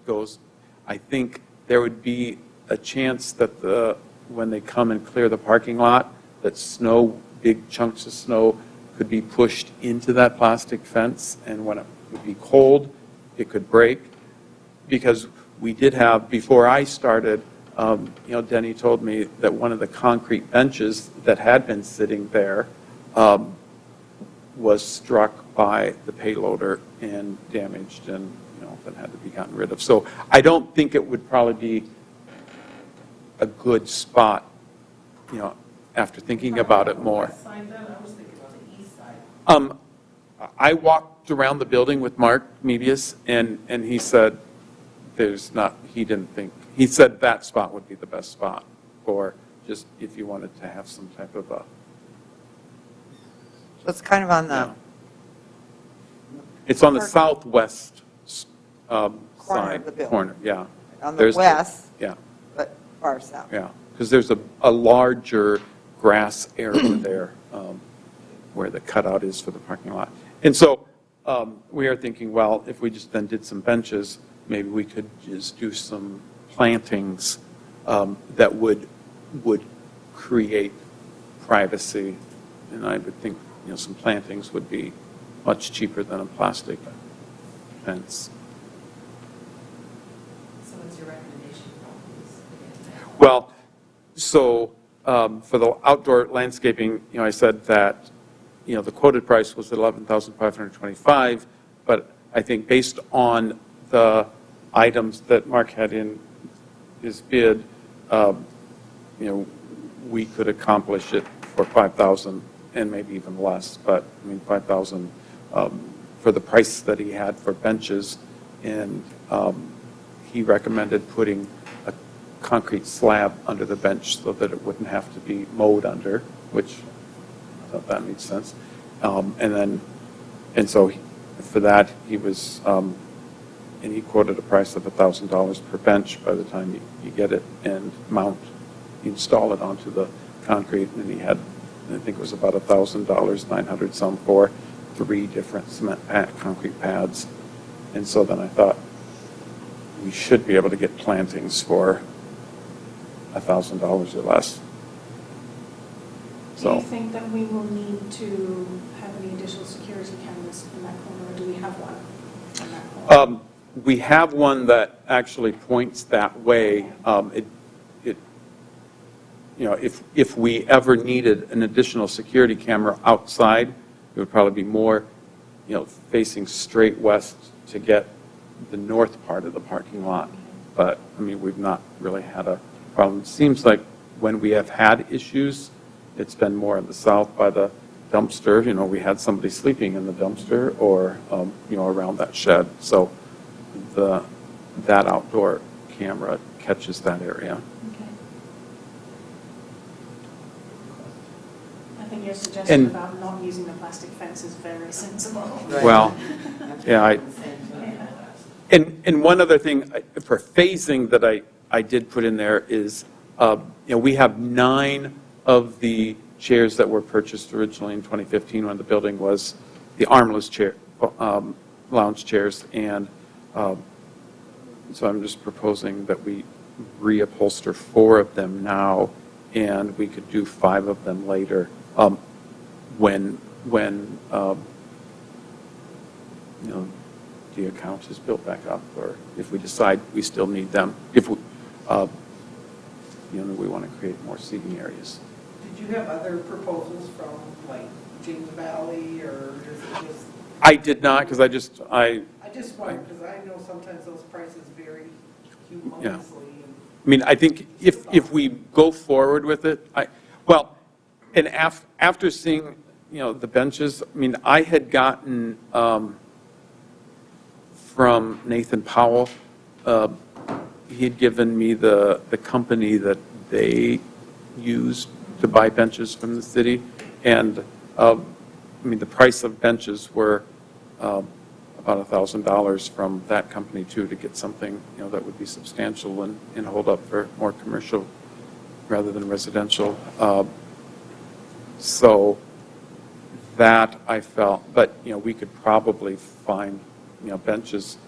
Speaker 1: goes, I think there would be a chance that when they come and clear the parking lot, that snow, big chunks of snow could be pushed into that plastic fence, and when it would be cold, it could break. Because we did have, before I started, Denny told me that one of the concrete benches that had been sitting there was struck by the payloader and damaged and, then had to be gotten rid of. So I don't think it would probably be a good spot, after thinking about it more.
Speaker 8: West side then? I was thinking on the east side.
Speaker 1: I walked around the building with Mark Mebius, and he said he said that spot would be the best spot for just if you wanted to have some type of a.
Speaker 3: So it's kind of on the
Speaker 1: Yeah. It's on the southwest side.
Speaker 3: of the building.
Speaker 1: Corner, yeah.
Speaker 3: on the
Speaker 1: There's
Speaker 3: west,
Speaker 1: Yeah,
Speaker 3: but far south.
Speaker 1: yeah, because there's a larger grass area there where the cutout is for the parking lot. And so we are thinking, well, if we just then did some benches, maybe we could just do some plantings that would create privacy. And I would think, some plantings would be much cheaper than a plastic fence.
Speaker 6: So what's your recommendation for these?
Speaker 1: Well, so for the outdoor landscaping, I said that, the quoted price was $11,525, but I think based on the items that Mark had in his bid, we could accomplish it for $5,000 and maybe even less, but $5,000 for the price that he had for benches, and he recommended putting a concrete slab under the bench so that it wouldn't have to be mowed under, which I thought that made sense. And so for that, he was, and he quoted a price of $1,000 per bench by the time you get it and install it onto the concrete, and he had, I think it was about $1,000, 900 some for 3 different concrete pads. And so then I thought we should be able to get plantings for $1,000 or less.
Speaker 5: Do
Speaker 1: So
Speaker 5: you think that we will need to have any additional security cameras in that corner, or do we have one in that corner?
Speaker 1: we have one that actually points that way. If we ever needed an additional security camera outside, it would probably be more, facing straight west to get the north part of the parking lot. But, we've not really had a problem. It seems like when we have had issues, it's been more in the south by the dumpster. We had somebody sleeping in the dumpster or, around that shed. So that outdoor camera catches that area.
Speaker 5: Okay. I think your suggestion
Speaker 1: And-
Speaker 5: about not using the plastic fence is very sensible.
Speaker 1: Well, yeah, and one other thing for phasing that I did put in there is, we have 9 of the chairs that were purchased originally in 2015 when the building was the armless chair, lounge chairs, and so I'm just proposing that we reupholster 4 of them now, and we could do 5 of them later, when the account is built back up, or if we decide we still need them, if we want to create more seating areas.
Speaker 8: Did you have other proposals from like James Valley, or is it just?
Speaker 1: I did not, because I just
Speaker 8: wondered, because I know sometimes those prices vary humongously.
Speaker 1: Yeah. I think if we go forward with it, and after seeing, the benches, I had gotten from Nathan Powell, he had given me the company that they used to buy benches from the city, and the price of benches were about $1,000 from that company too, to get something that would be substantial and hold up for more commercial rather than residential. So that I felt, but we could probably find benches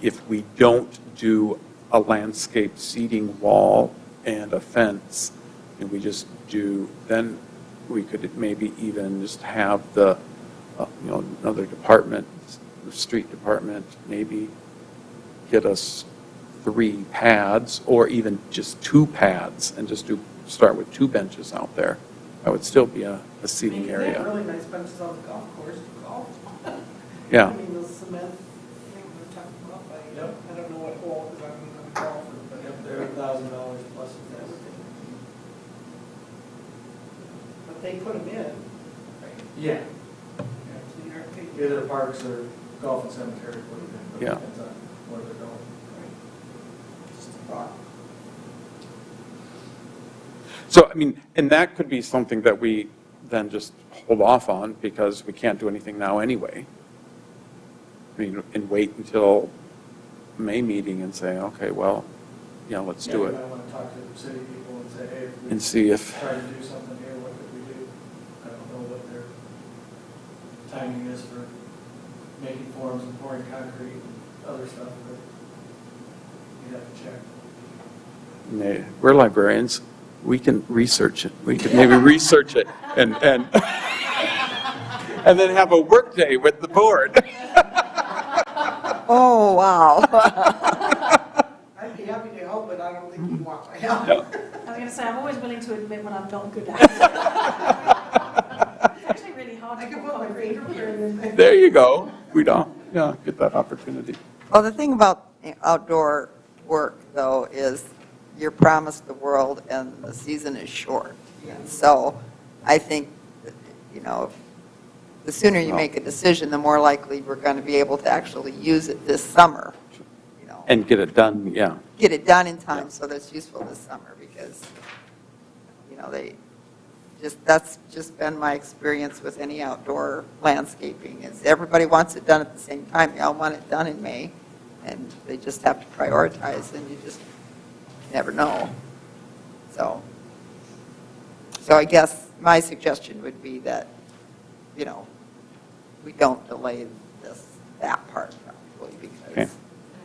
Speaker 1: if we don't do a landscape seating wall and a fence, and we just do, then we could maybe even just have the another department, the street department, maybe get us 3 pads, or even just 2 pads, and just start with 2 benches out there. That would still be a seating
Speaker 8: They have
Speaker 1: area.
Speaker 8: really nice benches on the golf course to golf.
Speaker 1: Yeah.
Speaker 8: I mean, those cement, thing we're talking about,
Speaker 4: Yep.
Speaker 8: I don't know what hole, because I'm not a golfer, but.
Speaker 4: Yep, they're $1,000 plus everything.
Speaker 8: But they put them in.
Speaker 4: Yeah.
Speaker 8: They aren't paid.
Speaker 4: Either parks or golf and cemetery, what do you think?
Speaker 1: Yeah.
Speaker 4: Depends on where they're going.
Speaker 8: Just a thought.
Speaker 1: So, I mean, and that could be something that we then just hold off on, because we can't do anything now anyway. I mean, and wait until May meeting and say, okay, well, let's do
Speaker 4: Yeah,
Speaker 1: it.
Speaker 4: you might want to talk to the city people and say, hey, if we
Speaker 1: And see if,
Speaker 4: try to do something here, what could we do? I don't know what their timing is for making forms and pouring concrete and other stuff, but you have to check.
Speaker 1: we're librarians, we can research it. We could maybe research it and and then have a work day with the board.
Speaker 3: Oh, wow.
Speaker 8: I'd be happy to help, but I don't think you'd want my help.
Speaker 1: Yeah.
Speaker 5: I was gonna say, I'm always willing to admit when I'm not good at it. It's actually really hard
Speaker 8: I
Speaker 5: to
Speaker 8: could
Speaker 5: put
Speaker 8: put my
Speaker 5: concrete.
Speaker 8: fingerprint in.
Speaker 1: There you go. We don't, get that opportunity.
Speaker 3: Well, the thing about outdoor work, though, is you're promised the world, and the season is short. And so I think, the sooner you make a decision, the more likely we're going to be able to actually use it this summer.
Speaker 1: And get it done, yeah.
Speaker 3: Get it done in time so that it's useful this summer, because, that's just been my experience with any outdoor landscaping, is everybody wants it done at the same time. They all want it done in May, and they just have to prioritize, and you just never know. So I guess my suggestion would be that, we don't delay that part probably, because.
Speaker 1: Okay.
Speaker 9: I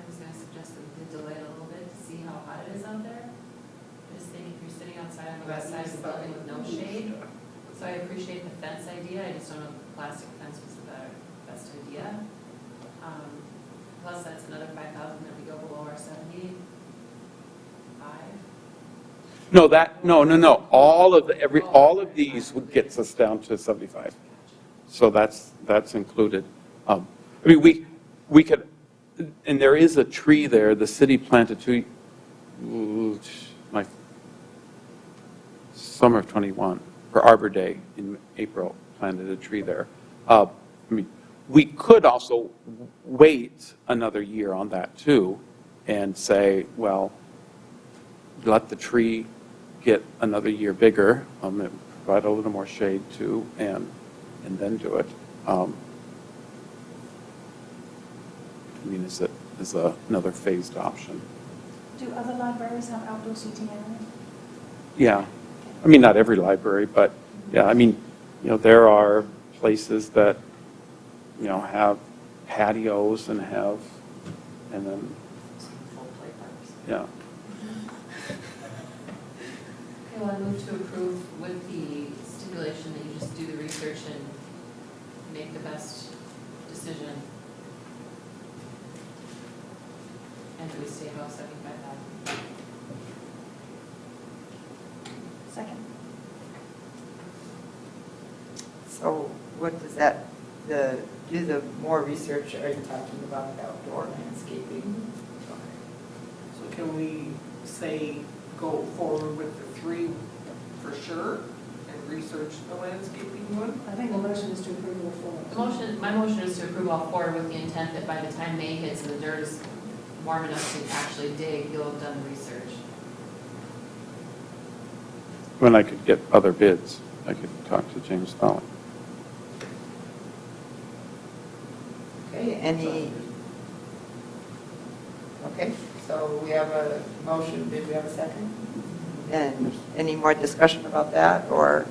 Speaker 9: was going to suggest that we did delay it a little bit to see how hot it is out there. I just think if you're sitting outside on the west side of the building with no shade, so I appreciate the fence idea, I just don't know if the plastic fence was the best idea. Plus, that's another 5,000 that we go below our 75.
Speaker 1: No, no. All of these would gets us down to 75. So that's included. I mean, we could, and there is a tree there. The city planted summer of '21 for Arbor Day in April. Planted a tree there. I mean, we could also wait another year on that too, and say, well, let the tree get another year bigger, and provide a little more shade too, and then do it. I mean, is another phased option.
Speaker 5: Do other libraries have outdoor seating areas?
Speaker 1: Yeah, I mean, not every library, but yeah, I mean, there are places that, have patios and then,
Speaker 2: Full play parks.
Speaker 1: yeah.
Speaker 9: Okay, well, I move to approve with the stipulation that you just do the research and make the best decision. And that we stay above 75,000.
Speaker 5: Second.
Speaker 3: So what does that, do the more research, are you talking about outdoor landscaping?
Speaker 8: So can we say, go forward with the 3 for sure, and research the landscaping one?
Speaker 5: I think the motion is to approve all four.
Speaker 9: My motion is to approve all 4 with the intent that by the time May hits and the dirt is warm enough to actually dig, you'll have done the research.
Speaker 1: When I could get other bids, I could talk to James Fallon.
Speaker 3: Okay, so we have a motion, did we have a second? And any more discussion about that, or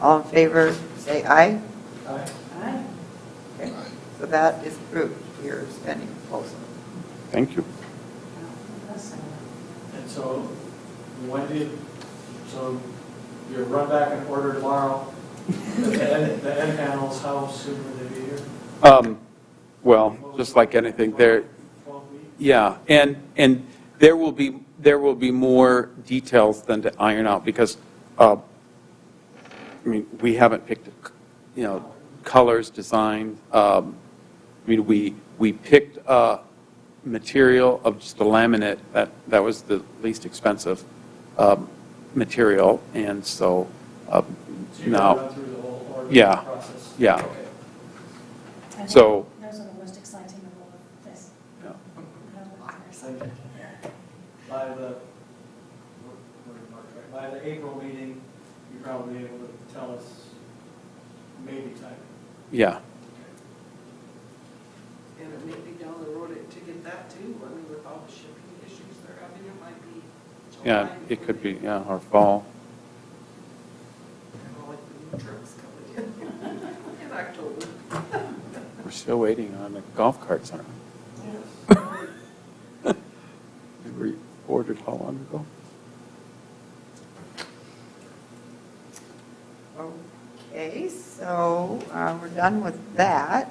Speaker 3: all in favor, say aye?
Speaker 4: Aye.
Speaker 5: Aye.
Speaker 3: Okay, so that is approved, your spending proposal.
Speaker 1: Thank you.
Speaker 4: And so, so you run back and order tomorrow, the end panels, how soon will they be here?
Speaker 1: Well, just like anything, there,
Speaker 4: 12 weeks?
Speaker 1: yeah, and There will be more details than to iron out, because, I mean, we haven't picked, colors, design. I mean, we picked material of just the laminate, that was the least expensive material, and so
Speaker 4: So you're
Speaker 1: now,
Speaker 4: gonna run through the whole ordering
Speaker 1: Yeah.
Speaker 4: process?
Speaker 1: Yeah.
Speaker 4: Okay.
Speaker 5: I think
Speaker 1: So-
Speaker 5: those are the most exciting of all of this.
Speaker 1: yeah.
Speaker 4: By the, by the April meeting, you're probably able to tell us maybe time.
Speaker 1: Yeah.
Speaker 8: And it may be down the road to get that too, I mean, with all the shipping issues they're having, it might be.
Speaker 1: Yeah,
Speaker 8: July
Speaker 1: it could be,
Speaker 8: before
Speaker 1: yeah, or fall.
Speaker 8: Kind of like the new trucks coming in, in October.
Speaker 1: We're still waiting on the golf carts, aren't
Speaker 4: Yes.
Speaker 1: we? We ordered how long ago?
Speaker 3: Okay, so we're done with that.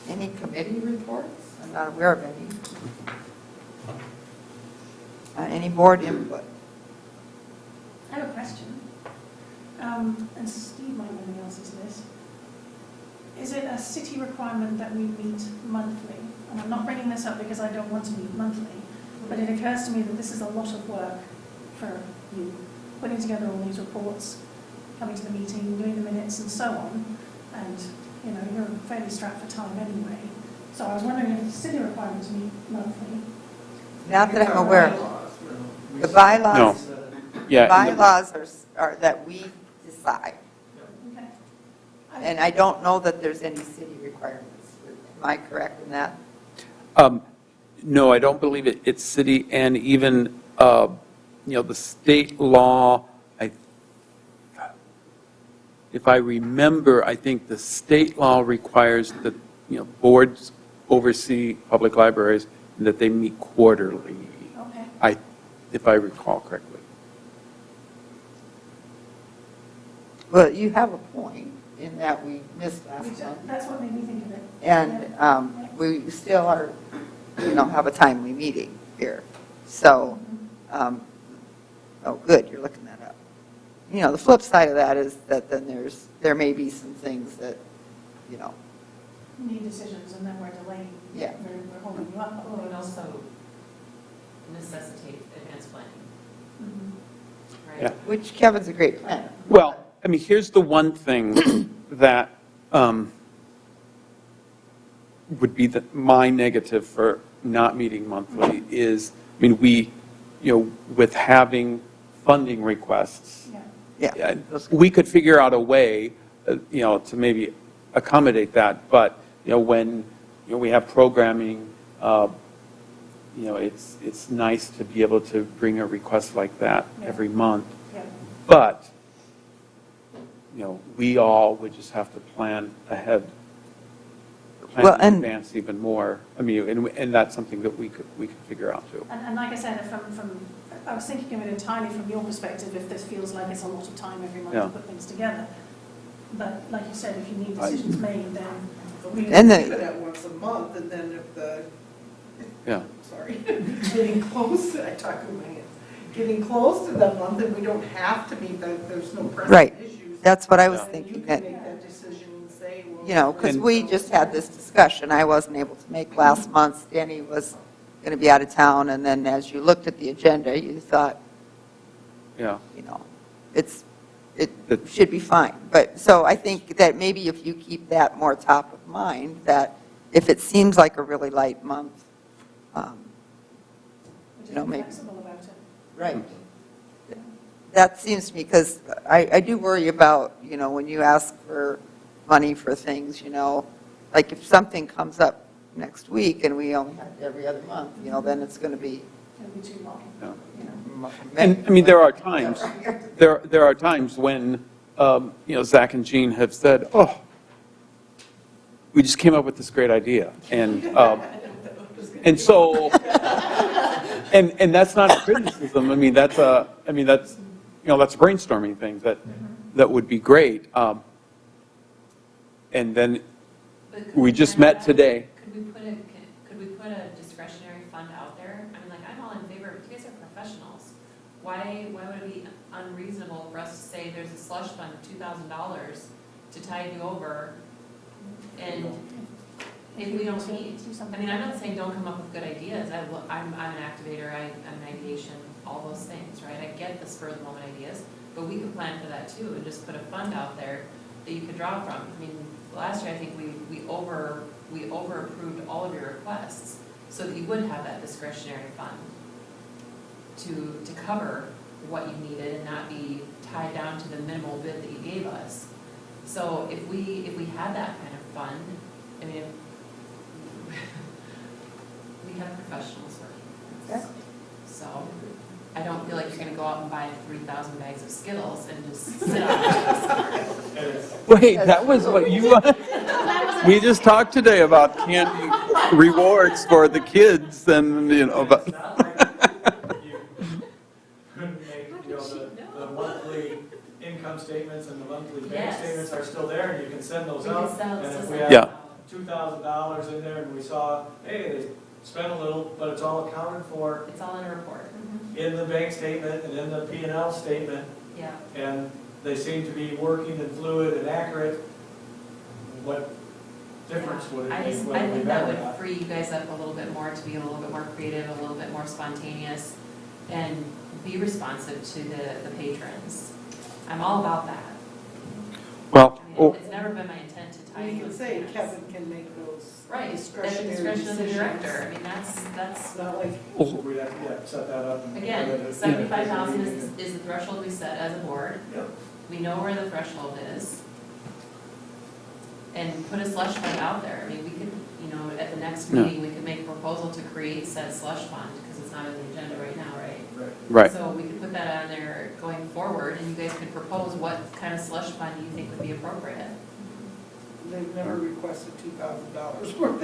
Speaker 3: Any committee reports? I'm not aware of any. Any board input?
Speaker 5: I have a question, and Steve might know the answer to this. Is it a city requirement that we meet monthly? And I'm not bringing this up because I don't want to meet monthly, but it occurs to me that this is a lot of work for you, putting together all these reports, coming to the meeting, doing the minutes and so on, and, you're fairly strapped for time anyway. So I was wondering if it's a city requirement to meet monthly.
Speaker 3: Not that I'm aware of.
Speaker 8: Bylaws, no.
Speaker 3: The bylaws,
Speaker 1: No. Yeah. and the-
Speaker 3: bylaws are that we decide.
Speaker 5: Okay.
Speaker 3: And I don't know that there's any city requirements. Am I correct in that?
Speaker 1: No, I don't believe it's city, and even, the state law, if I remember, I think the state law requires that, boards oversee public libraries, and that they meet quarterly,
Speaker 5: Okay.
Speaker 3: If I recall correctly. Well, you have a point in that we missed last month.
Speaker 5: That's what made me think of it.
Speaker 3: And we still are, have a timely meeting here. So, oh, good, you're looking that up. The flip side of that is that then there may be some things that,
Speaker 5: Need decisions, and then we're delaying.
Speaker 3: Yeah.
Speaker 5: We're holding you up.
Speaker 9: Well, it would also necessitate advanced planning,
Speaker 5: Mhm.
Speaker 9: right?
Speaker 1: Yeah.
Speaker 3: which Kevin's a great planner.
Speaker 1: Well, I mean, here's the one thing that would be my negative for not meeting monthly is, I mean, with having funding requests,
Speaker 5: Yeah.
Speaker 3: Yeah.
Speaker 1: we could figure out a way, to maybe accommodate that, but, when, we have programming, it's nice to be able to bring a request like that every month.
Speaker 5: Yeah.
Speaker 1: But, we all would just have to plan ahead, plan
Speaker 3: Well,
Speaker 1: in
Speaker 3: and-
Speaker 1: advance even more. I mean, and that's something that we could figure out too.
Speaker 5: And like I said, I was thinking of it entirely from your perspective, if this feels like it's a lot of time every month
Speaker 1: Yeah.
Speaker 5: to put things together. But like you said, if you need decisions made, then
Speaker 8: But we
Speaker 3: And
Speaker 8: can
Speaker 3: the-
Speaker 8: keep it at once a month, and then if the,
Speaker 1: Yeah.
Speaker 8: sorry, getting close, I talk in my hands, getting close to the month, and we don't have to meet that, there's no
Speaker 3: Right.
Speaker 8: pressing issues.
Speaker 3: That's what I was
Speaker 8: then
Speaker 3: thinking,
Speaker 8: you
Speaker 3: that,
Speaker 8: can make that decision and say, well.
Speaker 3: because we just had this discussion. I wasn't able to make last month's. Danny was going to be out of town, and then as you looked at the agenda, you thought,
Speaker 1: Yeah.
Speaker 3: it should be fine. But, so I think that maybe if you keep that more top of mind, that if it seems like a really light month,
Speaker 5: we're just be
Speaker 3: maybe.
Speaker 5: flexible about it.
Speaker 3: right. That seems to me, because I do worry about, when you ask for money for things, like if something comes up next week and we only have it every other month, then it's going to be.
Speaker 5: It'll be too long.
Speaker 1: Yeah.
Speaker 3: m-
Speaker 1: And, I mean, there are times when, Zach and Jean have said, oh, we just came up with this great idea. And so, and that's not a criticism. I mean, that's a brainstorming thing that would be great. And then
Speaker 9: But could
Speaker 1: we just
Speaker 9: plan
Speaker 1: met
Speaker 9: that?
Speaker 1: today.
Speaker 9: Could we put a discretionary fund out there? I mean, like, I'm all in favor, if you guys why would it be unreasonable for us to say there's a slush fund of $2,000 to tide you over? And if we don't meet, I mean, I'm not saying don't come up with good ideas. I'm an activator, I'm an ideation, all those things, right? I get the spur of the moment ideas, but we could plan for that too and just put a fund out there that you could draw from. I mean, last year I think we over approved all of your requests so that you would have that discretionary fund to cover what you needed and not be tied down to the minimal bid that you gave us. So if we had that kind of fund, I mean, we have professionals working. So I don't feel like you're gonna go out and buy 3,000 bags of Skittles and just sit on it.
Speaker 1: Wait, that was what you wanted? We just talked today about candy rewards for the kids and, you know, but.
Speaker 4: It's not like you couldn't make, you know, the monthly income statements and the monthly bank
Speaker 9: Yes.
Speaker 4: statements are still there, and you can send those
Speaker 9: We can
Speaker 4: out.
Speaker 9: sell-
Speaker 4: And if
Speaker 9: sell
Speaker 4: we
Speaker 9: them.
Speaker 1: Yeah.
Speaker 4: have $2,000 in there and we saw, hey, they spent a little, but it's all accounted for
Speaker 9: It's all in a report.
Speaker 4: in the bank statement and in the P&L statement,
Speaker 9: Yeah.
Speaker 4: and they seem to be working and fluid and accurate, what difference would it
Speaker 9: I
Speaker 4: make
Speaker 9: just, I
Speaker 4: whether we
Speaker 9: think
Speaker 4: bet
Speaker 9: that
Speaker 4: or
Speaker 9: would
Speaker 4: not?
Speaker 9: free you guys up a little bit more to be a little bit more creative, a little bit more spontaneous, and be responsive to the patrons. I'm all about that.
Speaker 1: Well,
Speaker 9: I mean, it's never been my intent to tie
Speaker 8: We
Speaker 9: you
Speaker 8: can
Speaker 9: with
Speaker 8: say
Speaker 9: payments.
Speaker 8: Kevin can make those
Speaker 9: Right, at the
Speaker 8: discretionary
Speaker 9: discretion of the
Speaker 8: decisions.
Speaker 9: director. I mean, that's,
Speaker 8: It's not like,
Speaker 4: We'd have to set that up. And
Speaker 9: again, 75,000 is the threshold we set as a board.
Speaker 4: Yep.
Speaker 9: We know where the threshold is. And put a slush fund out there. I mean, we could, you know, at the next
Speaker 1: Yeah.
Speaker 9: meeting, we could make a proposal to create said slush fund, because it's not on the agenda right now, right?
Speaker 4: Right.
Speaker 1: right.
Speaker 9: So we could put that on there going forward, and you guys could propose what kind of slush fund you think would be appropriate.
Speaker 8: they've never requested $2,000 worth.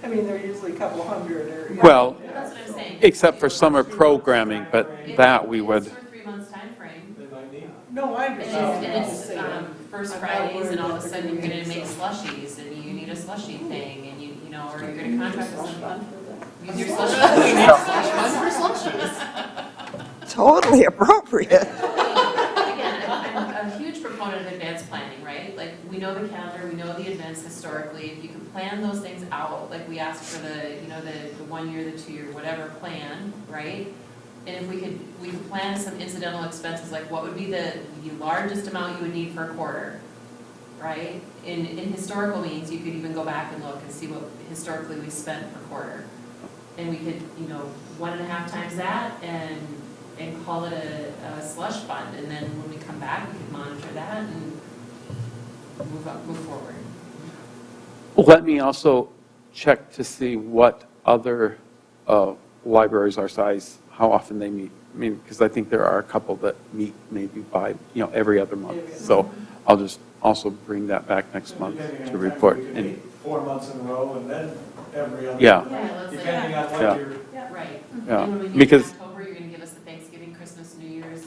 Speaker 8: I mean, they're usually a couple hundred or.
Speaker 1: Well,
Speaker 9: That's what I'm saying.
Speaker 1: except for summer programming, but that we would.
Speaker 9: It's for 3 months timeframe.
Speaker 4: They might need.
Speaker 8: No, I
Speaker 9: And
Speaker 8: understand.
Speaker 9: it's first
Speaker 8: I'm not
Speaker 9: Fridays,
Speaker 8: worried
Speaker 9: and all of a
Speaker 8: that
Speaker 9: sudden you're
Speaker 8: they're
Speaker 9: gonna
Speaker 8: gonna
Speaker 9: make
Speaker 8: make
Speaker 9: slushies, and you need a slushie thing, and you know, or you're gonna contract with someone. Use your
Speaker 8: Slush
Speaker 9: slush
Speaker 8: fund.
Speaker 9: fund. Use your slush fund for slushies.
Speaker 3: Totally appropriate.
Speaker 9: Again, I'm a huge proponent of advanced planning, right? Like, we know the calendar, we know the events historically, if you can plan those things out, like we asked for the, you know, the 1 year, the 2 year, whatever plan, right? And if we could plan some incidental expenses, like what would be the largest amount you would need for a quarter, right? In historical means, you could even go back and look and see what historically we spent per quarter. And we could, you know, 1.5 times that and call it a slush fund. And then when we come back, we can monitor that and move forward.
Speaker 1: Let me also check to see what other libraries our size, how often they meet. I mean, because I think there are a couple that meet maybe by, you know, every other month. So I'll just also bring that back next month
Speaker 4: Depending on
Speaker 1: to
Speaker 4: the time,
Speaker 1: report.
Speaker 4: We could
Speaker 1: And
Speaker 4: meet 4 months in a row and then every other.
Speaker 1: Yeah.
Speaker 9: Yeah, let's say
Speaker 4: Depending on
Speaker 1: Yeah.
Speaker 4: what you're.
Speaker 9: Right.
Speaker 1: Yeah,
Speaker 9: And when we meet in
Speaker 1: because-
Speaker 9: October, you're gonna give us the Thanksgiving, Christmas, New Year's,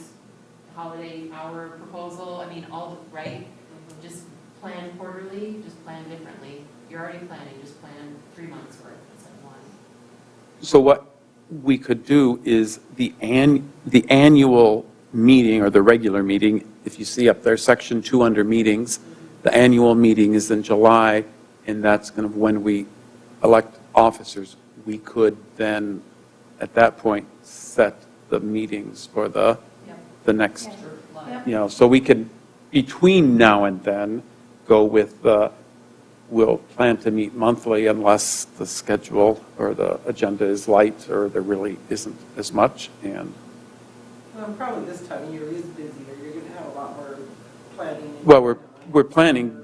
Speaker 9: holiday hour proposal, I mean, all, right? Just plan quarterly, just plan differently. You're already planning, just plan 3 months worth instead of 1.
Speaker 1: So what we could do is the annual meeting or the regular meeting, if you see up there, section 2 under meetings, the annual meeting is in July, and that's kind of when we elect officers. We could then, at that point, set the meetings for the next,
Speaker 9: Love
Speaker 5: Yeah.
Speaker 9: it.
Speaker 1: you know, so we can, between now and then, go with we'll plan to meet monthly unless the schedule or the agenda is light or there really isn't as much. And,
Speaker 8: Well, probably this time of year is busier. You're going to have a lot more planning. and-
Speaker 1: well, we're planning,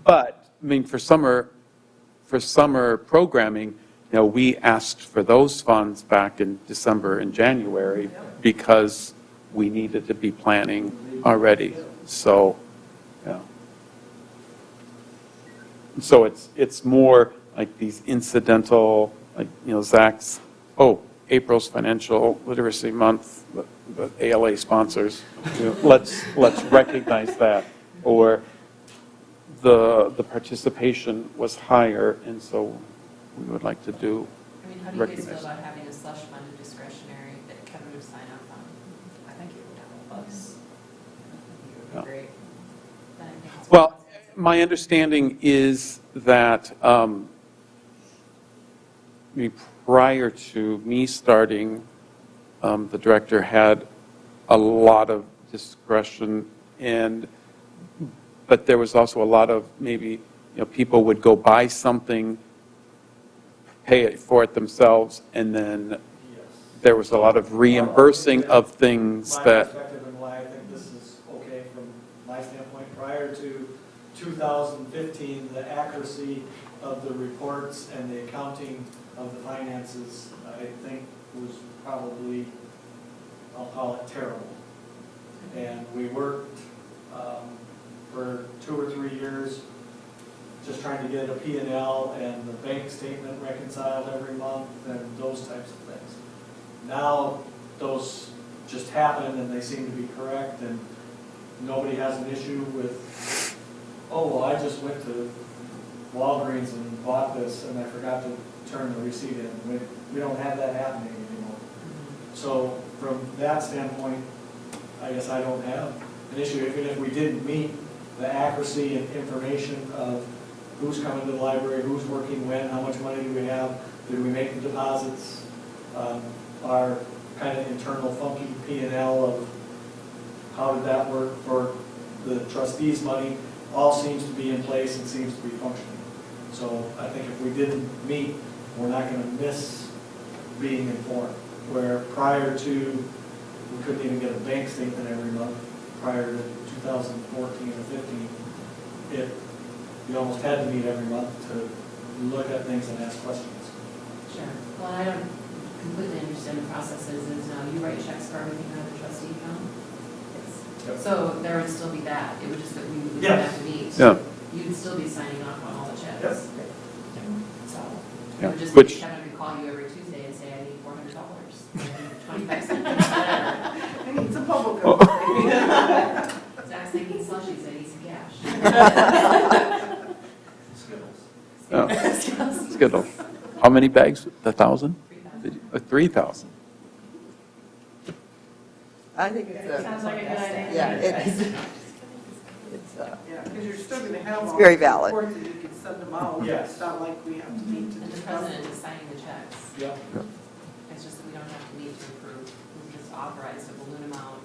Speaker 1: but, I mean, for summer programming, you know, we asked for those funds back in December and January because we needed to be planning already. So, yeah. So it's more like these incidental, like, you know, Zach's, April's Financial Literacy Month, the ALA sponsors, you know, let's recognize that. Or the participation was higher, and so we would like to do.
Speaker 9: I mean, how do you guys feel
Speaker 1: Recognize.
Speaker 9: about having a slush fund of discretionary that Kevin would sign up on? books.
Speaker 1: Yeah.
Speaker 9: That'd be great. Then I think it's
Speaker 1: Well,
Speaker 9: more-
Speaker 1: my understanding is that prior to me starting, the director had a lot of discretion, but there was also a lot of maybe, people would go buy something, pay it for it themselves, and then
Speaker 4: Yes.
Speaker 1: there was a lot of reimbursing of things
Speaker 4: My
Speaker 1: that,
Speaker 4: perspective and why I think this is okay from my standpoint, prior to 2015, the accuracy of the reports and the accounting of the finances, I think was probably, I'll call it terrible. And we worked for 2 or 3 years just trying to get a P&L and the bank statement reconciled every month and those types of things. Now, those just happen and they seem to be correct, and nobody has an issue with, oh, well, I just went to Walgreens and bought this and I forgot to turn the receipt in. We don't have that happening anymore. So from that standpoint, I guess I don't have an issue, even if we didn't meet the accuracy and information of who's coming to the library, who's working when, how much money do we have, did we make the deposits, our kind of internal funky P&L of how did that work for the trustees' money, all seems to be in place and seems to be functioning. So I think if we didn't meet, we're not going to miss being informed. Where prior to, we couldn't even get a bank statement every month, prior to 2014 or 15, you almost had to meet every month to look at things and ask questions.
Speaker 9: Sure. Well, I don't completely understand the processes, is now you write checks for everything out of the trustee account?
Speaker 4: Yep.
Speaker 9: So there would still be that, it would just that we wouldn't
Speaker 4: Yes.
Speaker 9: have to meet.
Speaker 1: Yeah.
Speaker 9: You'd still be signing off on all the checks.
Speaker 4: Yep.
Speaker 9: So,
Speaker 1: Yeah.
Speaker 9: it would just,
Speaker 1: Which-
Speaker 9: Kevin would call you every Tuesday and say, I need $400, 25 cents, whatever.
Speaker 8: I need some public.
Speaker 9: Zach's making slushies, I need some cash.
Speaker 4: Skittles.
Speaker 1: oh, Skittles. How many bags? 1,000?
Speaker 9: 3,000.
Speaker 1: 3,000.
Speaker 3: I think it's
Speaker 5: Sounds like a good idea.
Speaker 3: yeah, it's,
Speaker 8: Yeah, because you're still going to have
Speaker 3: It's
Speaker 8: all
Speaker 3: very
Speaker 8: the
Speaker 3: valid.
Speaker 8: reports and you can send them out.
Speaker 4: Yes.
Speaker 8: It's not like we have to meet to
Speaker 9: And the
Speaker 8: discuss
Speaker 9: president
Speaker 8: it.
Speaker 9: is signing the checks.
Speaker 4: Yep.
Speaker 9: It's just that we don't have to meet to approve. We just authorize a balloon amount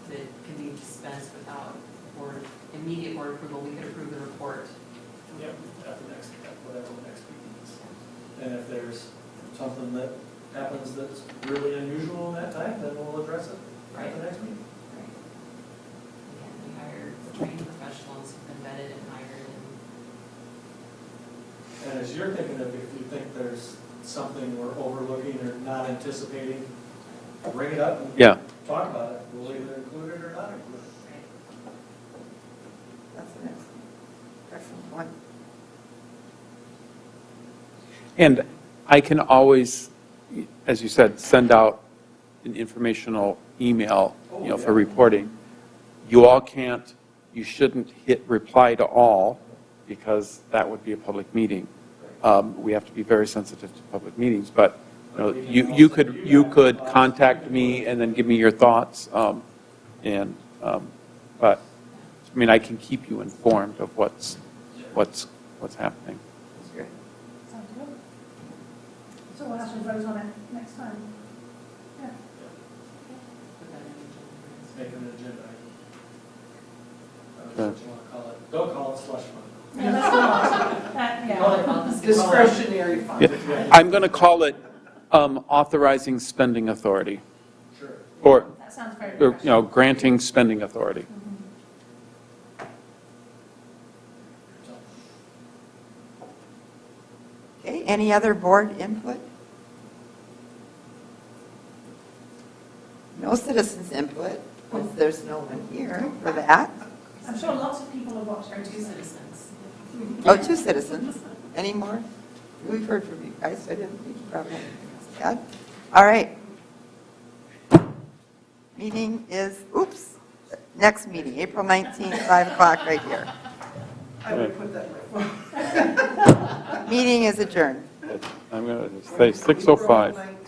Speaker 9: that can be dispensed without immediate board approval. We could approve the report.
Speaker 4: Yep, at whatever the next meeting is. And if there's something that happens that's really unusual in that time, then we'll address it at the next meeting.
Speaker 9: Right. Again, we hire trained professionals who've been vetted and hired and
Speaker 4: And as you're thinking of, if you think there's something we're overlooking or not anticipating, bring it up and
Speaker 1: Yeah.
Speaker 4: talk about it. We'll either include it or not include it.
Speaker 3: that's an excellent point.
Speaker 1: And I can always, as you said, send out an informational email, for reporting. You all can't, you shouldn't hit reply to all, because that would be a public meeting. We have to be very sensitive to public meetings, but you could contact me and then give me your thoughts, but I mean, I can keep you informed of what's happening.
Speaker 3: That's great.
Speaker 5: Sounds good. So we'll have to vote on it next time. Yeah.
Speaker 9: put that in the agenda.
Speaker 4: Make an agenda. I don't know what you want to call it. Don't call it slush fund.
Speaker 5: Yeah, let's go. Yeah.
Speaker 8: Discretionary fund.
Speaker 1: Yeah. I'm going to call it authorizing spending authority,
Speaker 4: Sure.
Speaker 1: or,
Speaker 5: That sounds very professional.
Speaker 1: granting spending authority.
Speaker 3: Okay, any other board input? No citizens' input, because there's no one here for that.
Speaker 5: I'm sure lots of people have watched
Speaker 9: Or
Speaker 5: our
Speaker 9: 2
Speaker 5: Tuesday.
Speaker 9: citizens.
Speaker 3: Oh, 2 citizens. Any more? We've heard from you guys, so I didn't think you probably had anything else to add. All right. Meeting is, next meeting, April 19th, 5 o'clock right here.
Speaker 8: I would put that in my phone.
Speaker 3: Meeting is adjourned.
Speaker 1: I'm going to say 6:05.
Speaker 8: April 19th.